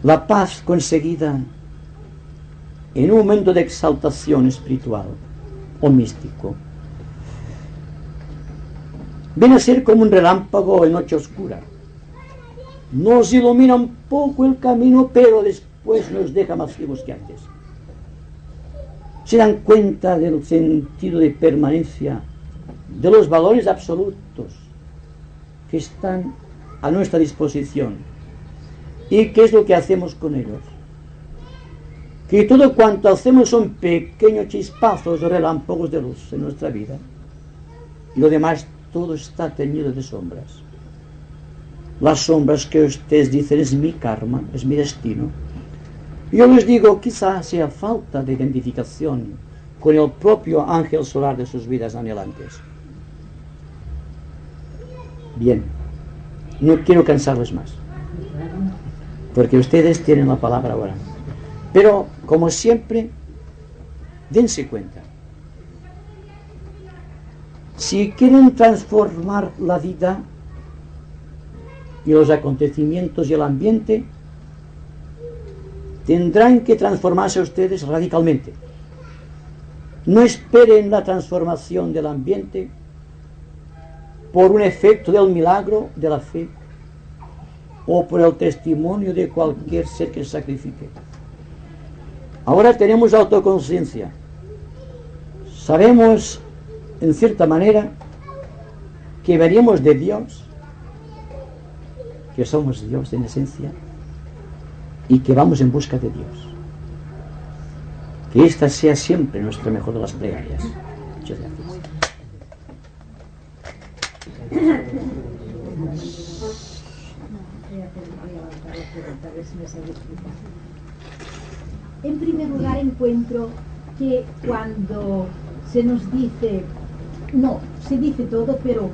la paz conseguida en un momento de exaltación espiritual o místico viene a ser como un relámpago en noche oscura. Nos ilumina un poco el camino, pero después nos deja más ciegos que antes. Se dan cuenta del sentido de permanencia, de los valores absolutos que están a nuestra disposición. ¿Y qué es lo que hacemos con ellos? Que todo cuanto hacemos son pequeños chispazos o relámpagos de luz en nuestra vida. Y lo demás todo está teñido de sombras. Las sombras que ustedes dicen es mi karma, es mi destino. Yo les digo, quizás sea falta de identificación con el propio ángel solar de sus vidas anhelantes. Bien, no quiero cansarles más. porque ustedes tienen la palabra ahora. Pero, como siempre, dense cuenta. Si quieren transformar la vida y los acontecimientos y el ambiente, tendrán que transformarse ustedes radicalmente. No esperen la transformación del ambiente por un efecto del milagro de la fe o por el testimonio de cualquier ser que se sacrifique. Ahora tenemos autoconciencia. Sabemos, en cierta manera, que venimos de Dios, que somos Dios en esencia, y que vamos en busca de Dios. Que esta sea siempre nuestra mejor de las plegarias. Muchas gracias. En primer lugar, encuentro que cuando se nos dice, no, se dice todo, pero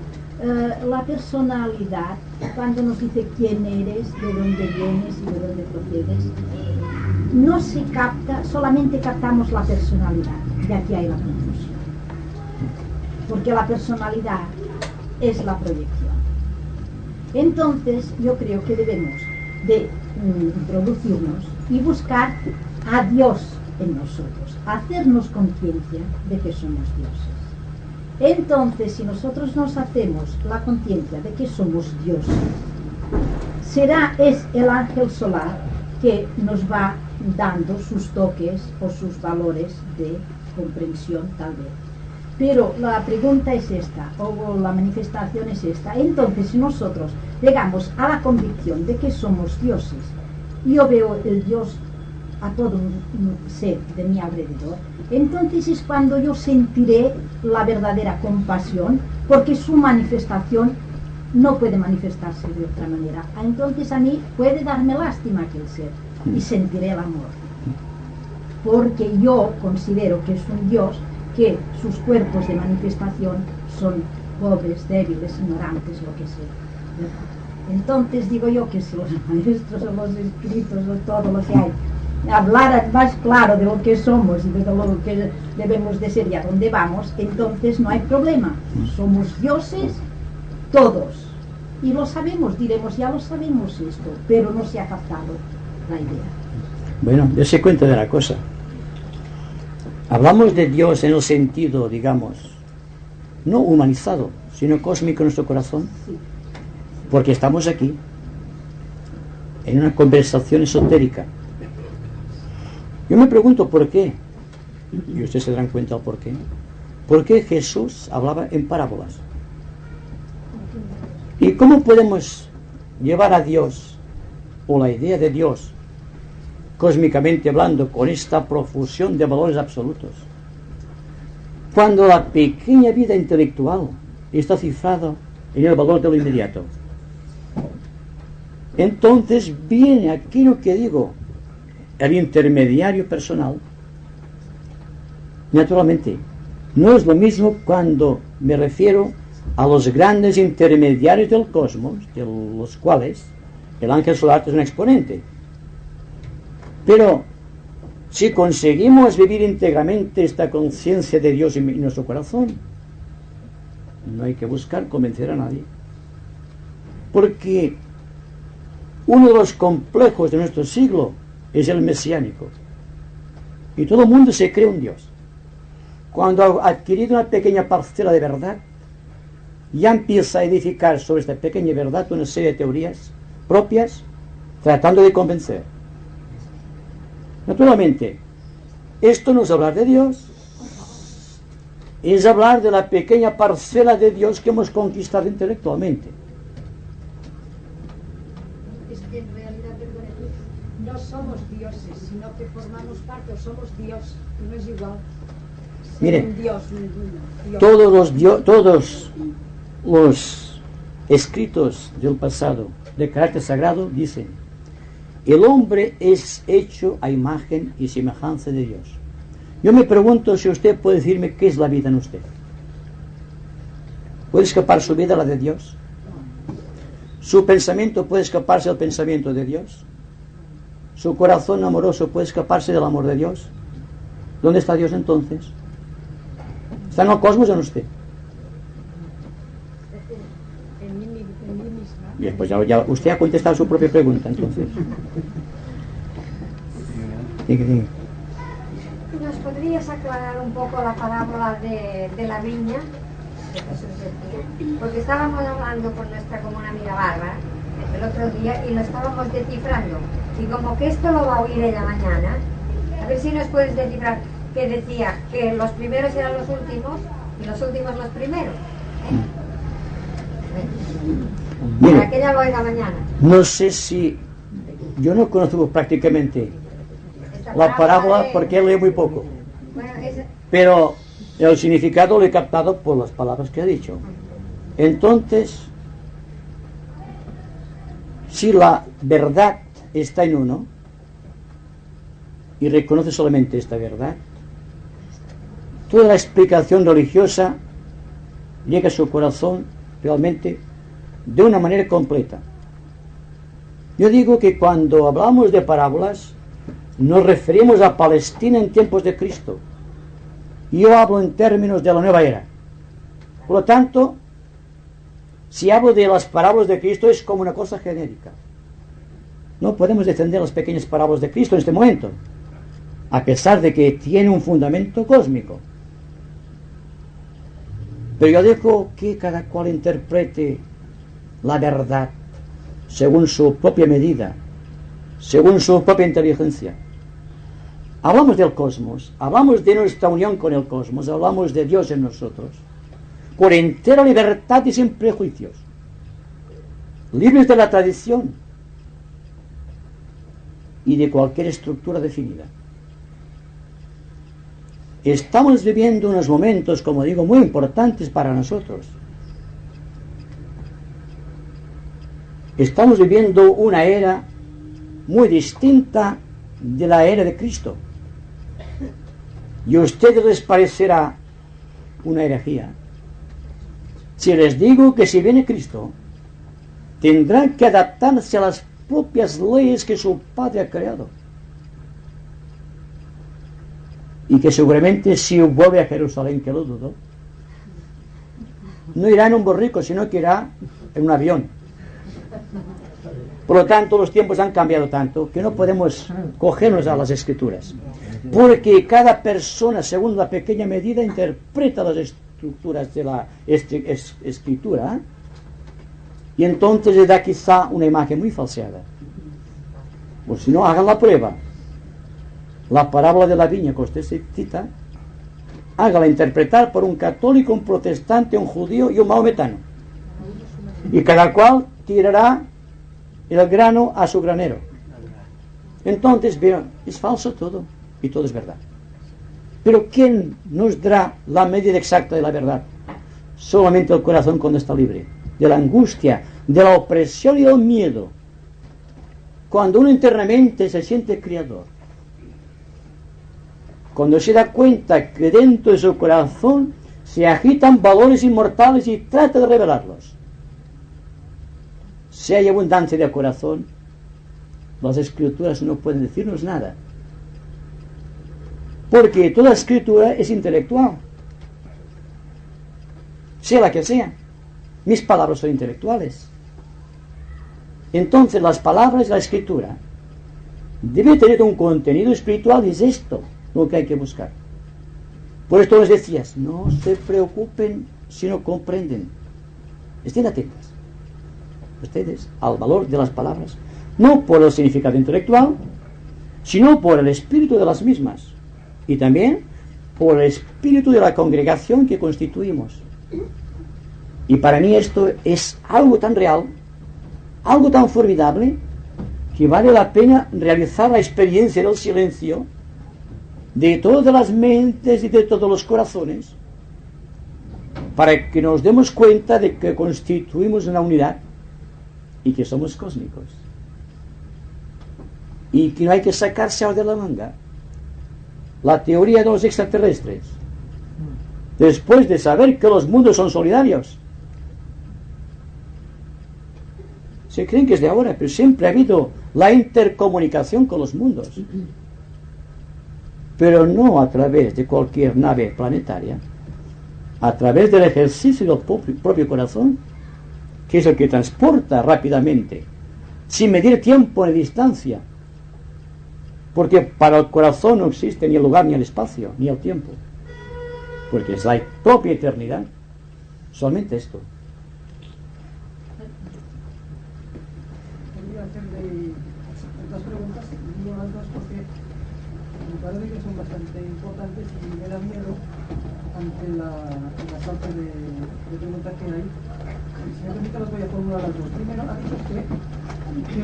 la personalidad, cuando nos dice quién eres, de dónde vienes y de dónde procedes, no se capta, solamente captamos la personalidad, y aquí hay la confusión. Porque la personalidad es la proyección. Entonces, yo creo que debemos de introducirnos y buscar a Dios en nosotros, hacernos conciencia de que somos dioses. Entonces, si nosotros nos hacemos la conciencia de que somos dioses, es el ángel solar que nos va dando sus toques o sus valores de comprensión, tal vez. Pero la pregunta es esta, o la manifestación es esta. Entonces, si nosotros llegamos a la convicción de que somos dioses, y yo veo el Dios a todo un ser de mi alrededor, entonces es cuando yo sentiré la verdadera compasión, porque su manifestación no puede manifestarse de otra manera. Entonces a mí puede darme lástima aquel ser y sentiré el amor, porque yo considero que es un Dios que sus cuerpos de manifestación son pobres, débiles, ignorantes, lo que sea. Entonces digo yo que si los maestros o los escritos o todo lo que hay hablaran más claro de lo que somos y de lo que debemos de ser y a dónde vamos, entonces no hay problema. Somos dioses todos. Y lo sabemos, diremos, ya lo sabemos esto, pero no se ha captado la idea. Bueno, dése cuenta de la cosa. Hablamos de Dios en el sentido, digamos, no humanizado, sino cósmico en nuestro corazón, Sí. porque estamos aquí, en una conversación esotérica. Yo me pregunto por qué, y ustedes se darán cuenta por qué. ¿Por qué Jesús hablaba en parábolas? ¿Y cómo podemos llevar a Dios, o la idea de Dios, cósmicamente hablando, con esta profusión de valores absolutos, cuando la pequeña vida intelectual está cifrada en el valor de lo inmediato? Entonces viene aquello que digo, el intermediario personal. Naturalmente, no es lo mismo cuando me refiero a los grandes intermediarios del cosmos, de los cuales el ángel solar es un exponente. Pero si conseguimos vivir íntegramente esta conciencia de Dios en nuestro corazón, no hay que buscar convencer a nadie. Porque uno de los complejos de nuestro siglo es el mesiánico. Y todo el mundo se cree un Dios. Cuando ha adquirido una pequeña parcela de verdad, ya empieza a edificar sobre esta pequeña verdad una serie de teorías propias, tratando de convencer. Naturalmente, esto no es hablar de Dios, es hablar de la pequeña parcela de Dios que hemos conquistado intelectualmente. Es que en realidad, no somos dioses, sino que formamos parte, o somos Dios, y no es igual. Mire, un Dios, Dios. Todos los escritos del pasado de carácter sagrado dicen: el hombre es hecho a imagen y semejanza de Dios. Yo me pregunto si usted puede decirme qué es la vida en usted. ¿Puede escapar su vida a la de Dios? ¿Su pensamiento puede escaparse al pensamiento de Dios? su corazón amoroso puede escaparse del amor de Dios? ¿Dónde está Dios entonces? ¿Está en el cosmos o en usted? En mí misma. Bien, pues ya usted ha contestado su propia pregunta, entonces. Diga. ¿Nos podrías aclarar un poco la parábola de la viña que Jesús decía? Porque estábamos hablando con nuestra común amiga Bárbara el otro día y lo estábamos descifrando. Y como que esto lo va a oír ella mañana, a ver si nos puedes descifrar, que decía que los primeros eran los últimos y los últimos los primeros. Para que ella lo oiga mañana. No sé si... Yo no conozco prácticamente Esta la parábola de- porque leo muy poco. Bueno, Pero el significado lo he captado por las palabras que ha dicho. Entonces, si la verdad está en uno y reconoce solamente esta verdad, toda la explicación religiosa llega a su corazón realmente de una manera completa. Yo digo que cuando hablamos de parábolas nos referimos a Palestina en tiempos de Cristo. Yo hablo en términos de la nueva era. Por lo tanto, si hablo de las parábolas de Cristo es como una cosa genérica. No podemos defender las pequeñas parábolas de Cristo en este momento, a pesar de que tiene un fundamento cósmico. Pero yo dejo que cada cual interprete la verdad según su propia medida, según su propia inteligencia. Hablamos del cosmos, hablamos de nuestra unión con el cosmos, hablamos de Dios en nosotros, por entera libertad y sin prejuicios, libres de la tradición y de cualquier estructura definida. Estamos viviendo unos momentos, como digo, muy importantes para nosotros. Estamos viviendo una era muy distinta de la era de Cristo. Y a ustedes les parecerá una herejía si les digo que si viene Cristo, tendrán que adaptarse a las propias leyes que su Padre ha creado. Y que seguramente si vuelve a Jerusalén, que lo dudo, no irá en un borrico, sino que irá en un avión. Por lo tanto, los tiempos han cambiado tanto que no podemos cogernos a las escrituras, porque cada persona, según la pequeña medida, interpreta las estructuras de la escritura y entonces le da quizá una imagen muy falseada. O si no, hagan la prueba. La parábola de la viña que usted se cita, hágala interpretar por un católico, un protestante, un judío y un maometano. Y cada cual tirará el grano a su granero. Entonces, vean, es falso todo y todo es verdad. Pero ¿quién nos dará la medida exacta de la verdad? Solamente el corazón cuando está libre de la angustia, de la opresión y del miedo. Cuando uno internamente se siente criador, cuando se da cuenta que dentro de su corazón se agitan valores inmortales y trata de revelarlos. Si hay abundancia de corazón, las escrituras no pueden decirnos nada. Porque toda escritura es intelectual. Sea la que sea. Mis palabras son intelectuales. Entonces las palabras de la escritura deben tener un contenido espiritual y es esto lo que hay que buscar. Por esto les decías, no se preocupen si no comprenden. Estén atentos ustedes al valor de las palabras, no por el significado intelectual, sino por el espíritu de las mismas y también por el espíritu de la congregación que constituimos. Y para mí esto es algo tan real, algo tan formidable, que vale la pena realizar la experiencia del silencio de todas las mentes y de todos los corazones, para que nos demos cuenta de que constituimos una unidad y que somos cósmicos y que no hay que sacarse de la manga la teoría de los extraterrestres después de saber que los mundos son solidarios. Se creen que es de ahora, pero siempre ha habido la intercomunicación con los mundos, pero no a través de cualquier nave planetaria, a través del ejercicio del propio corazón, que es el que transporta rápidamente, sin medir tiempo ni distancia, porque para el corazón no existe ni el lugar, ni el espacio, ni el tiempo, porque es la propia eternidad, solamente esto. Podría hacerle otras preguntas, digo las dos porque me parece que son bastante importantes y me da miedo ante la falta de preguntas que hay. Si me permite, las voy a formular las dos. Primero, ha dicho usted que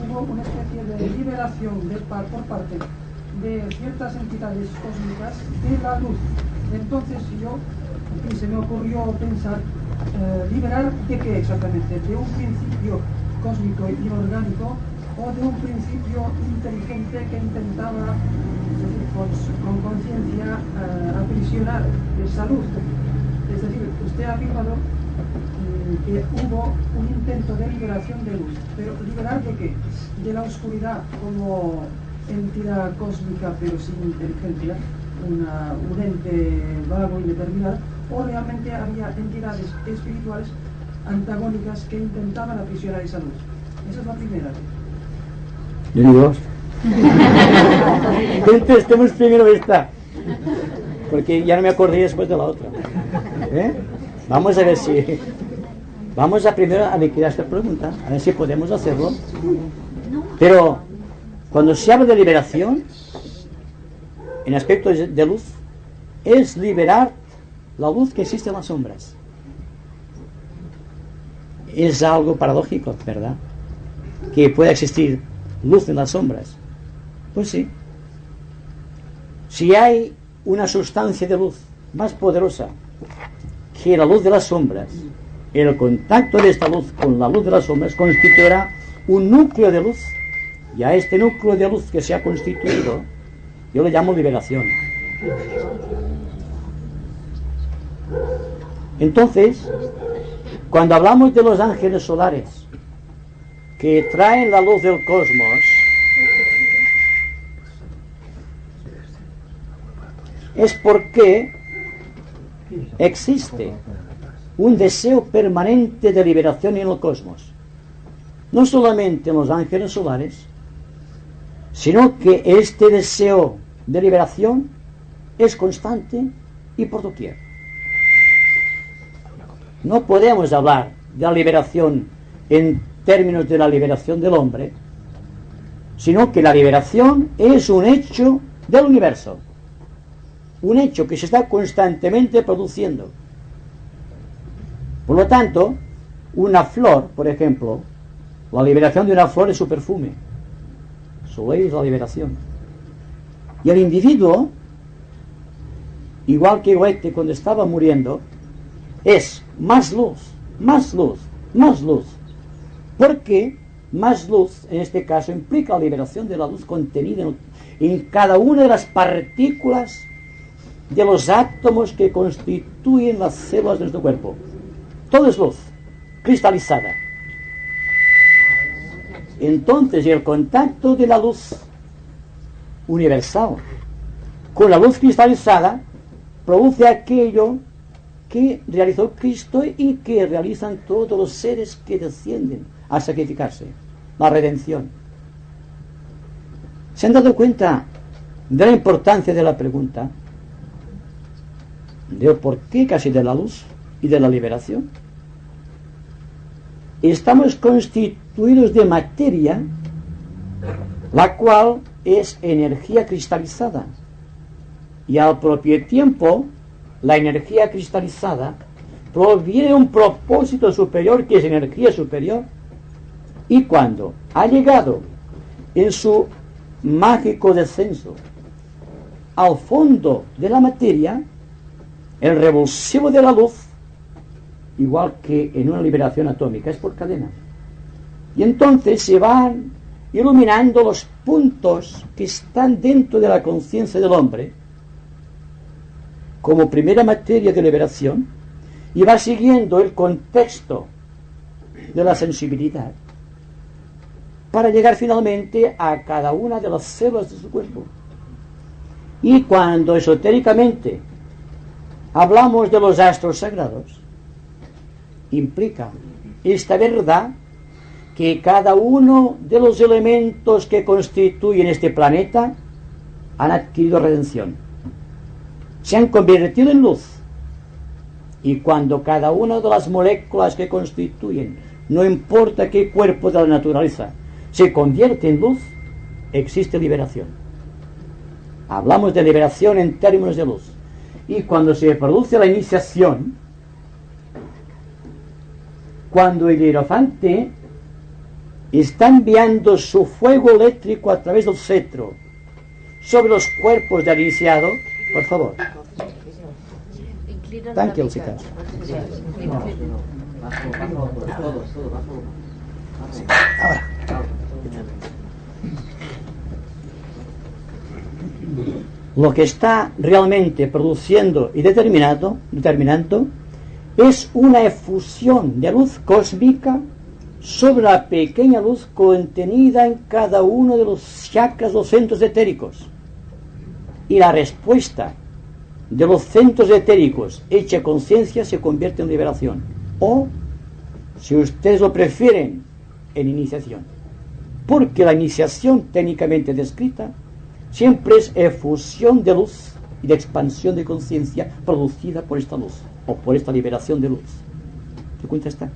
hubo una especie de liberación por parte de ciertas entidades cósmicas de la luz. Entonces, se me ocurrió pensar, ¿liberar de qué exactamente? ¿De un principio cósmico y orgánico o de un principio inteligente que intentaba, es decir, con conciencia, aprisionar esa luz? Es decir, usted ha afirmado que hubo un intento de liberación de luz, pero ¿liberar de qué? ¿De la oscuridad como entidad cósmica pero sin inteligencia, un ente vago y indeterminado, o realmente había entidades espirituales antagónicas que intentaban aprisionar esa luz? Esa es la primera. Yo digo, contestemos primero esta, porque ya no me acordé después de la otra. Vamos a ver si... Vamos a primero a liquidar esta pregunta, a ver si podemos hacerlo. Pero cuando se habla de liberación, en aspecto de luz, es liberar la luz que existe en las sombras. Es algo paradójico, ¿verdad? Que pueda existir luz en las sombras. Pues sí. Si hay una sustancia de luz más poderosa que la luz de las sombras, el contacto de esta luz con la luz de las sombras constituirá un núcleo de luz, y a este núcleo de luz que se ha constituido yo le llamo liberación. Entonces, cuando hablamos de los ángeles solares que traen la luz del cosmos, es porque existe un deseo permanente de liberación en el cosmos, no solamente en los ángeles solares, sino que este deseo de liberación es constante y por doquier. No podemos hablar de la liberación en términos de la liberación del hombre, sino que la liberación es un hecho del universo, un hecho que se está constantemente produciendo. Por lo tanto, una flor, por ejemplo, la liberación de una flor es su perfume. Su ley es la liberación. Y el individuo, igual que Goethe cuando estaba muriendo, es más luz, más luz, más luz. Porque más luz, en este caso, implica la liberación de la luz contenida en cada una de las partículas de los átomos que constituyen las células de nuestro cuerpo. Todo es luz, cristalizada. Entonces, el contacto de la luz universal con la luz cristalizada produce aquello que realizó Cristo y que realizan todos los seres que descienden a sacrificarse, la redención. ¿Se han dado cuenta de la importancia de la pregunta? ¿De por qué casi de la luz y de la liberación? Estamos constituidos de materia, la cual es energía cristalizada, y al propio tiempo la energía cristalizada proviene de un propósito superior, que es energía superior, y cuando ha llegado en su mágico descenso al fondo de la materia, el revulsivo de la luz, igual que en una liberación atómica, es por cadenas. Y entonces se van iluminando los puntos que están dentro de la conciencia del hombre como primera materia de liberación, y va siguiendo el contexto de la sensibilidad. para llegar finalmente a cada una de las células de su cuerpo. Y cuando esotéricamente hablamos de los astros sagrados, implica esta verdad que cada uno de los elementos que constituyen este planeta han adquirido redención, se han convertido en luz, y cuando cada una de las moléculas que constituyen, no importa qué cuerpo de la naturaleza, se convierte en luz, existe liberación. Hablamos de liberación en términos de luz. Y cuando se produce la iniciación, cuando el hierofante está enviando su fuego eléctrico a través del cetro sobre los cuerpos del iniciado, por favor. Tranquilo, chicas. Ahora. Lo que está realmente produciendo y determinando es una efusión de luz cósmica sobre la pequeña luz contenida en cada uno de los chakras, los centros etéricos. Y la respuesta de los centros etéricos hecha conciencia se convierte en liberación. O, si ustedes lo prefieren, en iniciación. Porque la iniciación técnicamente descrita siempre es efusión de luz y de expansión de conciencia producida por esta luz o por esta liberación de luz. ¿Qué cuenta está?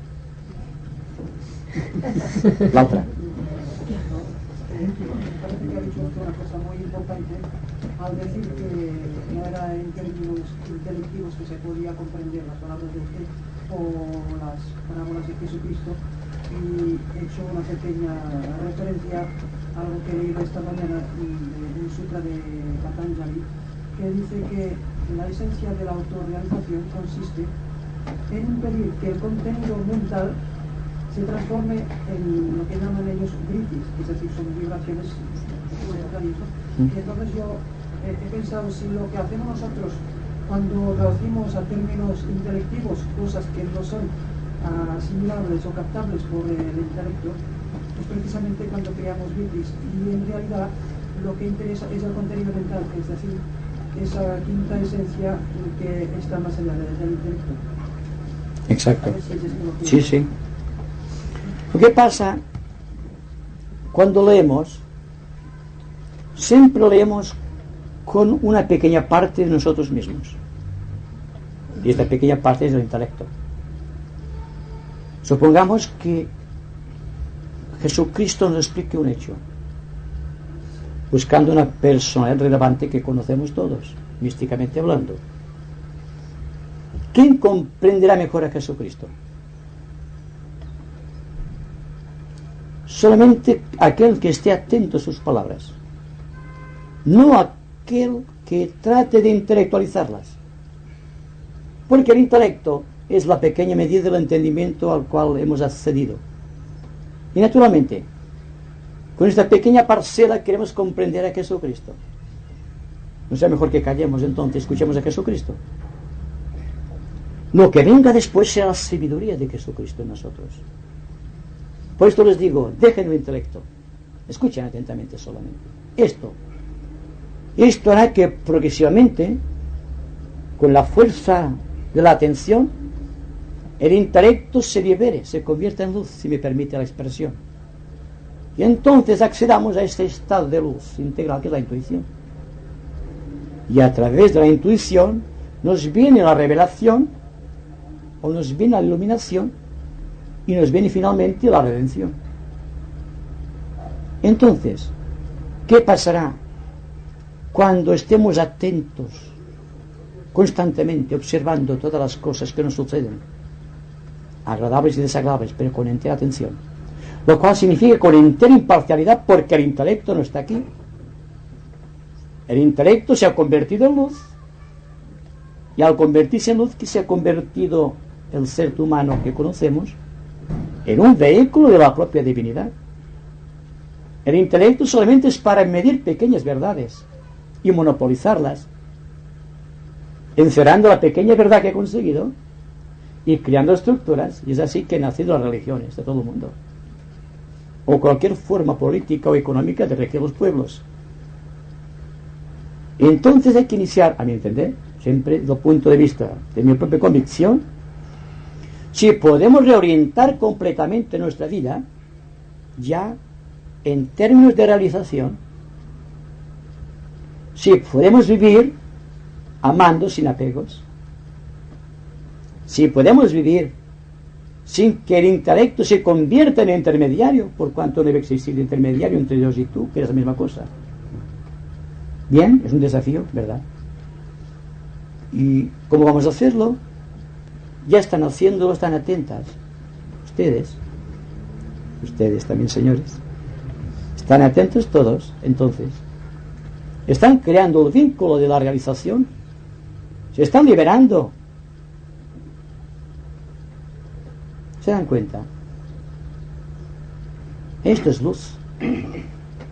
La otra. Me parece que ha dicho usted una cosa muy importante al decir que no era en términos intelectivos que se podía comprender las palabras de usted o las parábolas de Jesucristo, y he hecho una pequeña referencia a algo que he leído esta mañana en un sutra de Patanjali, que dice que la esencia de la autorrealización consiste en impedir que el contenido mental se transforme en lo que llaman ellos vritis, es decir, son vibraciones simultáneas. Y entonces yo he pensado si lo que hacemos nosotros cuando traducimos a términos intelectivos cosas que no son asimilables o captables por el intelecto, es precisamente cuando creamos vritis, y en realidad lo que interesa es el contenido mental, es decir, esa quinta esencia que está más allá del intelecto. Exacto. Sí, sí. Lo que pasa cuando leemos, siempre leemos con una pequeña parte de nosotros mismos, y esta pequeña parte es el intelecto. Supongamos que Jesucristo nos explique un hecho, buscando una personalidad relevante que conocemos todos, místicamente hablando. ¿Quién comprenderá mejor a Jesucristo? Solamente aquel que esté atento a sus palabras, no aquel que trate de intelectualizarlas, porque el intelecto es la pequeña medida del entendimiento al cual hemos accedido, y naturalmente con esta pequeña parcela queremos comprender a Jesucristo. ¿No sea mejor que callemos entonces, escuchemos a Jesucristo? Lo que venga después será la sabiduría de Jesucristo en nosotros. Por esto les digo, dejen el intelecto, escuchen atentamente solamente. Esto hará que progresivamente, con la fuerza de la atención, el intelecto se libere, se convierta en luz, si me permite la expresión. Y entonces accedamos a este estado de luz integral que es la intuición. Y a través de la intuición nos viene la revelación, o nos viene la iluminación, y nos viene finalmente la redención. Entonces, ¿qué pasará cuando estemos atentos constantemente, observando todas las cosas que nos suceden, agradables y desagradables, pero con entera atención? Lo cual significa con entera imparcialidad, porque el intelecto no está aquí. El intelecto se ha convertido en luz, y al convertirse en luz, que se ha convertido el ser humano que conocemos en un vehículo de la propia divinidad. El intelecto solamente es para medir pequeñas verdades y monopolizarlas, encerrando la pequeña verdad que ha conseguido y creando estructuras, y es así que han nacido las religiones de todo el mundo. o cualquier forma política o económica de regir los pueblos. Entonces hay que iniciar, a mi entender, siempre desde el punto de vista de mi propia convicción, si podemos reorientar completamente nuestra vida, ya en términos de realización, si podemos vivir amando sin apegos, si podemos vivir sin que el intelecto se convierta en intermediario, por cuanto debe existir intermediario entre Dios y tú, que es la misma cosa. Bien, es un desafío, ¿verdad? ¿Y cómo vamos a hacerlo? Ya están haciéndolo, están atentas. Ustedes también, señores, están atentos todos. Entonces, están creando el vínculo de la realización, se están liberando. ¿Se dan cuenta? Esto es luz.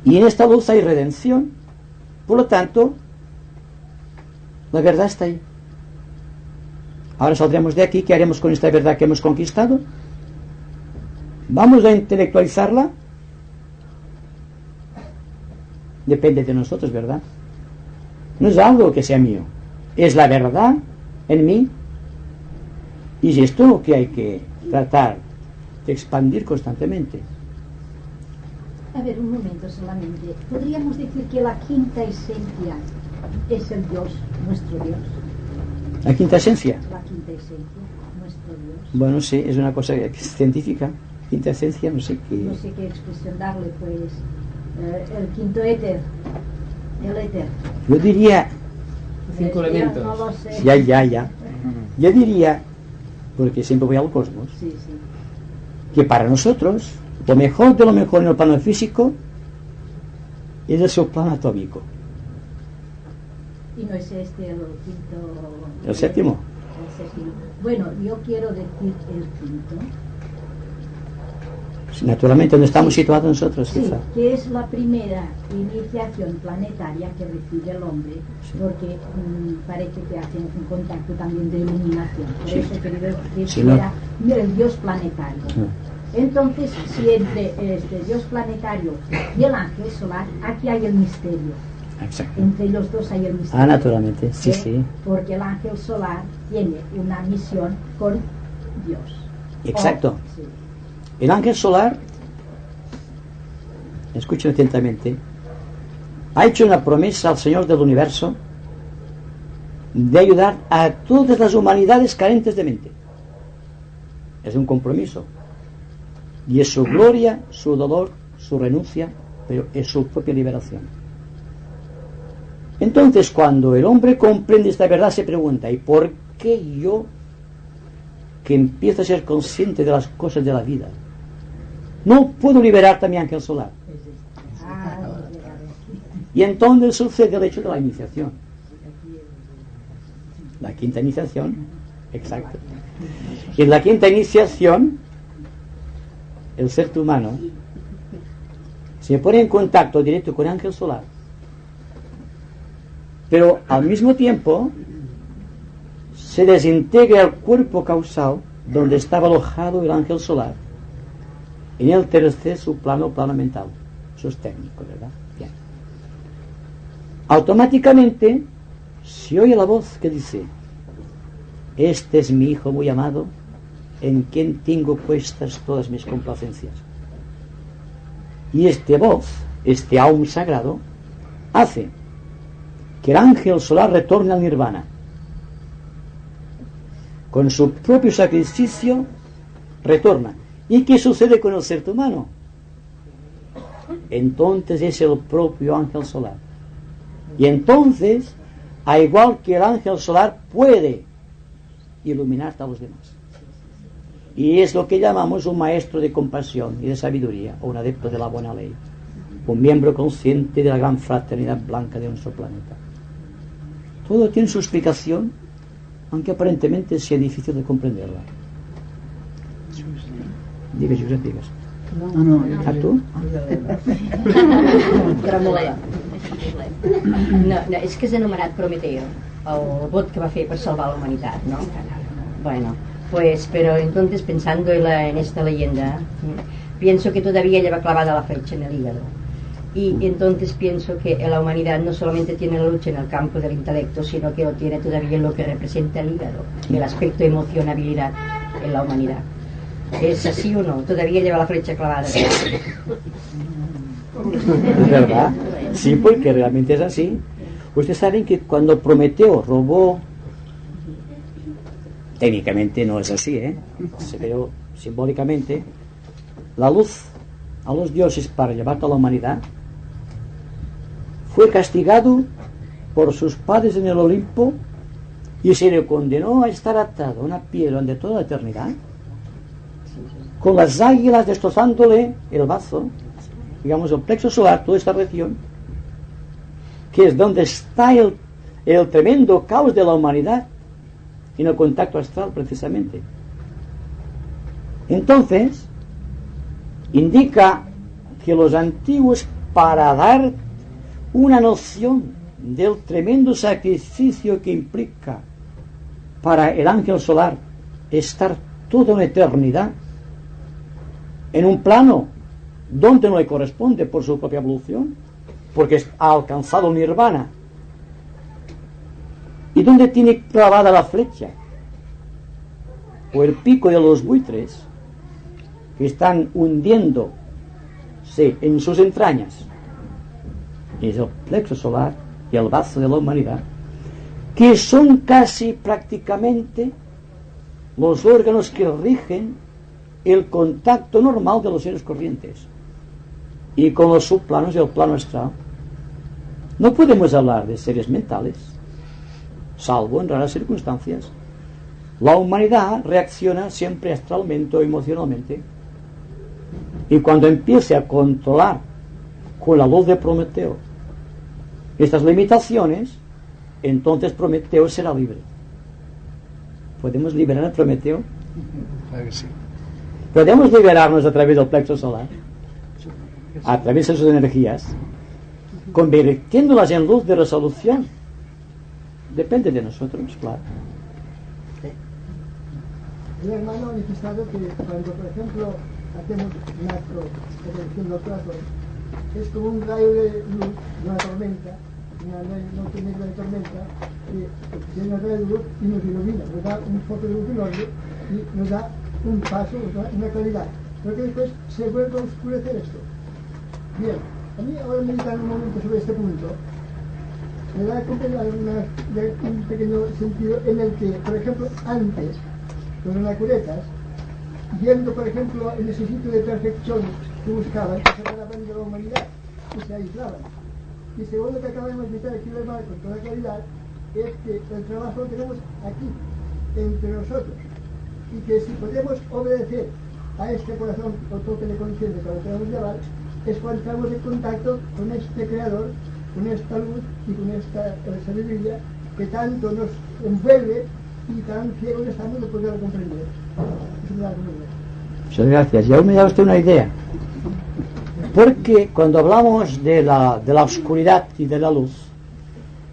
Y en esta luz hay redención. Por lo tanto, la verdad está ahí. Ahora saldremos de aquí. ¿Qué haremos con esta verdad que hemos conquistado? ¿Vamos a intelectualizarla? Depende de nosotros, ¿verdad? No es algo que sea mío. Es la verdad en mí. Y es esto lo que hay que tratar de expandir constantemente. A ver, un momento solamente. ¿Podríamos decir que la quinta esencia es el Dios, nuestro Dios? ¿La quinta esencia? La quinta esencia, nuestro Dios. Bueno, sí, es una cosa que es científica. Quinta esencia, no sé qué. No sé qué expresión darle, pues. El quinto éter. El éter. Yo diría. 5 elementos. No lo sé. Ya. Yo diría, porque siempre voy al cosmos, Sí. que para nosotros lo mejor de lo mejor en el plano físico es el subplano atómico. ¿Y no es este el quinto? ¿El séptimo? El séptimo. Bueno, yo quiero decir el quinto. Naturalmente, donde estamos situados nosotros, Sí, quizá. que es la primera iniciación planetaria que recibe el hombre, porque parece que hacen un contacto también de iluminación. Por Sí. eso he querido decir Sí, que no. era el Dios planetario. Entonces, si entre este Dios planetario y el ángel solar, aquí hay el misterio. Exacto. Entre los dos hay el misterio. Ah, naturalmente, sí, ¿Eh? sí. Porque el ángel solar tiene una misión con Dios. Exacto. Sí. El ángel solar, escuchen atentamente, ha hecho una promesa al Señor del universo de ayudar a todas las humanidades carentes de mente. Es un compromiso. Y es su gloria, su dolor, su renuncia, pero es su propia liberación. Entonces, cuando el hombre comprende esta verdad, se pregunta: ¿y por qué yo, que empiezo a ser consciente de las cosas de la vida, no puedo liberar también ángel solar? Y entonces sucede el hecho de la iniciación. La quinta iniciación, exacto. Y en la quinta iniciación, el ser humano se pone en contacto directo con ángel solar, pero al mismo tiempo se desintegra el cuerpo causal donde estaba alojado el ángel solar, en el tercer subplano, plano mental. Eso es técnico, ¿verdad? Bien. Automáticamente se oye la voz que dice: este es mi hijo muy amado, en quien tengo puestas todas mis complacencias. Y esta voz, este aum sagrado, hace que el ángel solar retorne al nirvana. Con su propio sacrificio retorna. ¿Y qué sucede con el ser humano? Entonces es el propio ángel solar. Y entonces, a igual que el ángel solar, puede iluminar a los demás. Y es lo que llamamos un maestro de compasión y de sabiduría, o un adepto de la buena ley, un miembro consciente de la gran fraternidad blanca de nuestro planeta. Todo tiene su explicación, aunque aparentemente sea difícil de comprenderla. Digues, Josep, digues. ¿A tu? No, és que és anomenat Prometeo, el vot que va fer per salvar la humanitat, ¿no? Bueno, pues, pero entonces pensando en esta leyenda, pienso que todavía lleva clavada la flecha en el hígado. Y entonces pienso que la humanidad no solamente tiene la lucha en el campo del intelecto, sino que lo tiene todavía en lo que representa el hígado, el aspecto emocionabilidad en la humanidad. ¿Es así o no? Todavía lleva la flecha clavada. ¿Verdad? Sí, porque realmente es así. Ustedes saben que cuando Prometeo robó, técnicamente no es así, pero simbólicamente, la luz a los dioses para llevar a la humanidad, fue castigado por sus padres en el Olimpo y se le condenó a estar atado a una piedra durante toda la eternidad, con las águilas destrozándole el bazo, digamos el plexo solar, toda esta región, que es donde está el tremendo caos de la humanidad, en el contacto astral precisamente. Entonces indica que los antiguos, para dar una noción del tremendo sacrificio que implica para el ángel solar estar toda una eternidad en un plano donde no le corresponde por su propia evolución, porque ha alcanzado nirvana, y donde tiene clavada la flecha o el pico de los buitres que están hundiéndose en sus entrañas, es el plexo solar y el bazo de la humanidad, que son casi prácticamente los órganos que rigen el contacto normal de los seres corrientes y con los subplanos del plano astral. No podemos hablar de seres mentales, salvo en raras circunstancias. La humanidad reacciona siempre astralmente o emocionalmente, y cuando empiece a controlar con la luz de Prometeo estas limitaciones, entonces Prometeo será libre. ¿Podemos liberar a Prometeo? Claro que sí. Podemos liberarnos a través del plexo solar, a través de sus energías, convirtiéndolas en luz de resolución. Depende de nosotros, claro. El hermano ha manifestado que cuando, por ejemplo, hacemos macro corrección del plato, es como un rayo de luz de una tormenta, una noche negra de tormenta, que tiene un rayo de luz y nos ilumina, nos da un foco de luz enorme y nos da un paso, una claridad. Pero que después se vuelve a oscurecer esto. Bien, a mí ahora meditar un momento sobre este punto, me da a comprender un pequeño sentido en el que, por ejemplo, antes, los anacoretas, viendo, por ejemplo, el ese sitio de perfección que buscaban, que se separaban de la humanidad y se aislaban. Y según lo que acabamos de explicar aquí del mar con toda claridad, es que el trabajo lo tenemos aquí, entre nosotros, y que si podemos obedecer a este corazón o toque de conciencia que lo podemos llevar, es cuando estamos en contacto con este creador, con esta luz y con esta sabiduría que tanto nos envuelve y tan ciegos estamos de poder comprender. Eso me da una idea. Muchas gracias. Y aún me da usted una idea. Porque cuando hablamos de la oscuridad y de la luz,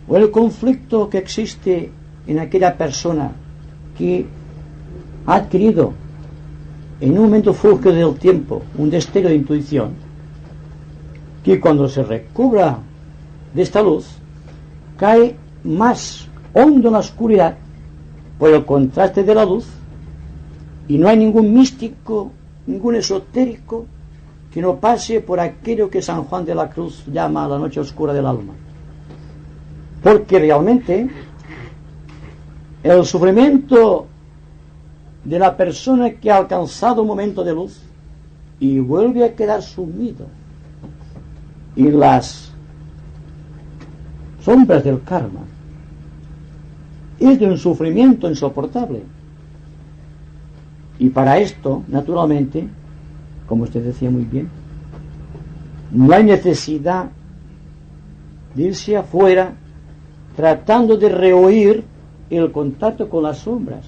o el conflicto que existe en aquella persona que ha adquirido en un momento fulgio del tiempo un destello de intuición, que cuando se recubra de esta luz cae más hondo en la oscuridad por el contraste de la luz, y no hay ningún místico, ningún esotérico que no pase por aquello que San Juan de la Cruz llama la noche oscura del alma, porque realmente el sufrimiento de la persona que ha alcanzado un momento de luz y vuelve a quedar sumido en las sombras del karma es de un sufrimiento insoportable. Y para esto, naturalmente, como usted decía muy bien, no hay necesidad de irse afuera tratando de rehuir el contacto con las sombras,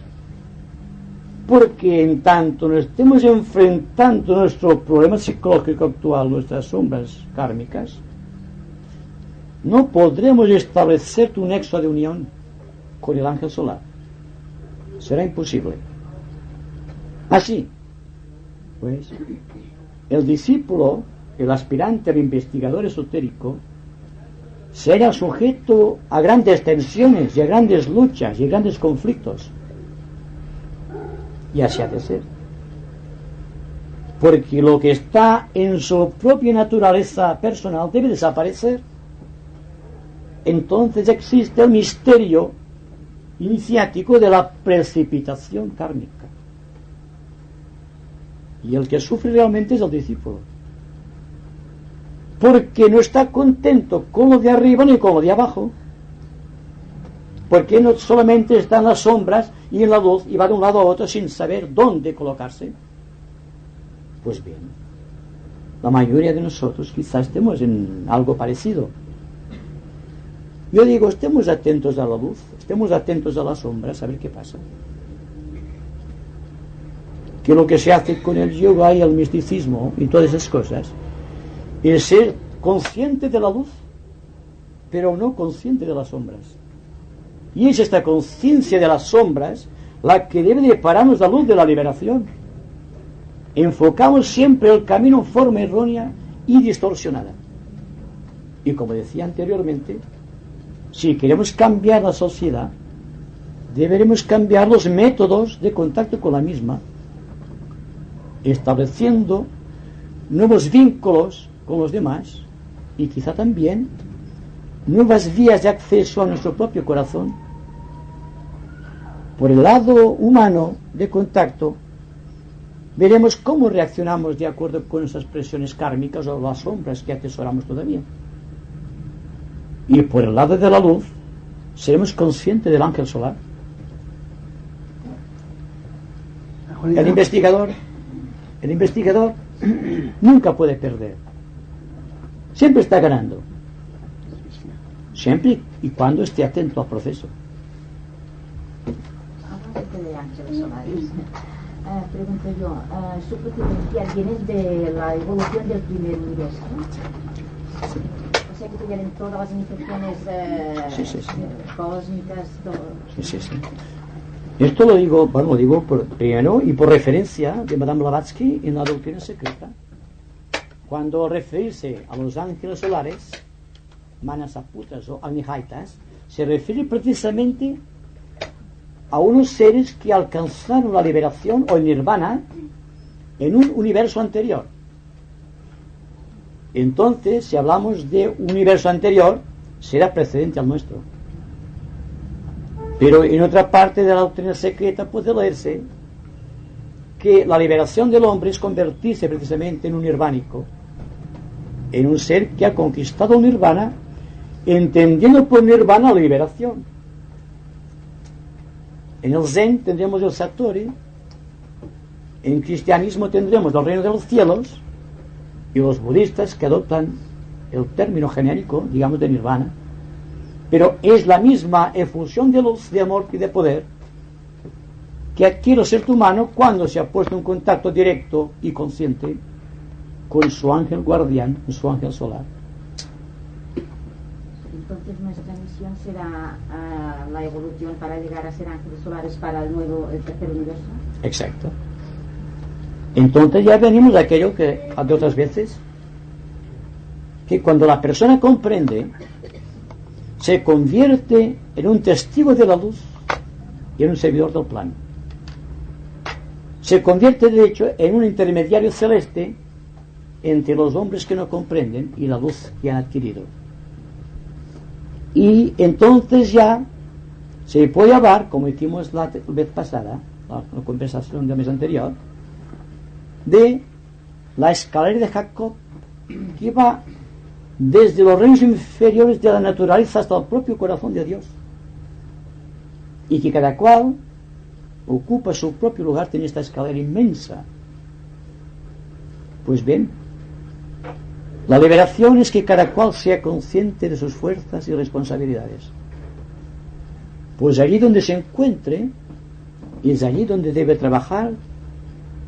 porque en tanto nos estemos enfrentando nuestro problema psicológico actual, nuestras sombras kármicas, no podremos establecer un nexo de unión con el ángel solar. Será imposible. Así, pues, el discípulo, el aspirante al investigador esotérico, será sujeto a grandes tensiones y a grandes luchas y a grandes conflictos. Y así ha de ser. Porque lo que está en su propia naturaleza personal debe desaparecer. Entonces existe el misterio iniciático de la precipitación kármica. Y el que sufre realmente es el discípulo. Porque no está contento con lo de arriba ni con lo de abajo. Porque no solamente está en las sombras y en la luz y va de un lado a otro sin saber dónde colocarse. Pues bien, la mayoría de nosotros quizás estemos en algo parecido. Yo digo, estemos atentos a la luz, estemos atentos a las sombras, a ver qué pasa. Que lo que se hace con el yoga y el misticismo y todas esas cosas es ser consciente de la luz, pero no consciente de las sombras. Y es esta conciencia de las sombras la que debe de pararnos la luz de la liberación. Enfocamos siempre el camino en forma errónea y distorsionada. Y como decía anteriormente, si queremos cambiar la sociedad, deberemos cambiar los métodos de contacto con la misma, estableciendo nuevos vínculos con los demás y quizá también nuevas vías de acceso a nuestro propio corazón. Por el lado humano de contacto, veremos cómo reaccionamos de acuerdo con esas presiones kármicas o las sombras que atesoramos todavía. Y por el lado de la luz, seremos conscientes del ángel solar. El investigador nunca puede perder. Siempre está ganando. Siempre y cuando esté atento al proceso. Hablando de ángeles solares, pregunto yo, ¿su potencia viene de la evolución del primer universo? Sí. O sea que tuvieron todas las iniciaciones cósmicas, todo. Sí. Esto lo digo primero y por referencia de Madame Blavatsky en la doctrina secreta. Cuando referirse a los ángeles solares, manasaputas o agnihaitas, se refiere precisamente a unos seres que alcanzaron la liberación o el nirvana en un universo anterior. Entonces, si hablamos de un universo anterior, será precedente al nuestro. Pero en otra parte de la doctrina secreta puede leerse que la liberación del hombre es convertirse precisamente en un nirvánico, en un ser que ha conquistado el nirvana, entendiendo por nirvana la liberación. En el Zen tendremos el Satori, en cristianismo tendremos el reino de los cielos, y los budistas que adoptan el término genérico, digamos, de nirvana, pero es la misma efusión de luz, de amor y de poder que adquiere el ser humano cuando se ha puesto en contacto directo y consciente con su ángel guardián, su ángel solar. Entonces nuestra misión será la evolución para llegar a ser ángeles solares para el tercer universo. Exacto. Entonces ya venimos a aquello que de otras veces, que cuando la persona comprende, se convierte en un testigo de la luz y en un servidor del plano. Se convierte de hecho en un intermediario celeste entre los hombres que no comprenden y la luz que han adquirido. Y entonces ya se puede hablar, como hicimos la vez pasada, la conversación del mes anterior, de la escalera de Jacob, que va desde los reinos inferiores de la naturaleza hasta el propio corazón de Dios, y que cada cual ocupa su propio lugar en esta escalera inmensa. Pues bien, la liberación es que cada cual sea consciente de sus fuerzas y responsabilidades. Pues allí donde se encuentre, es allí donde debe trabajar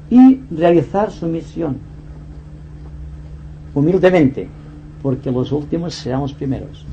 y realizar su misión, humildemente, porque los últimos serán los primeros.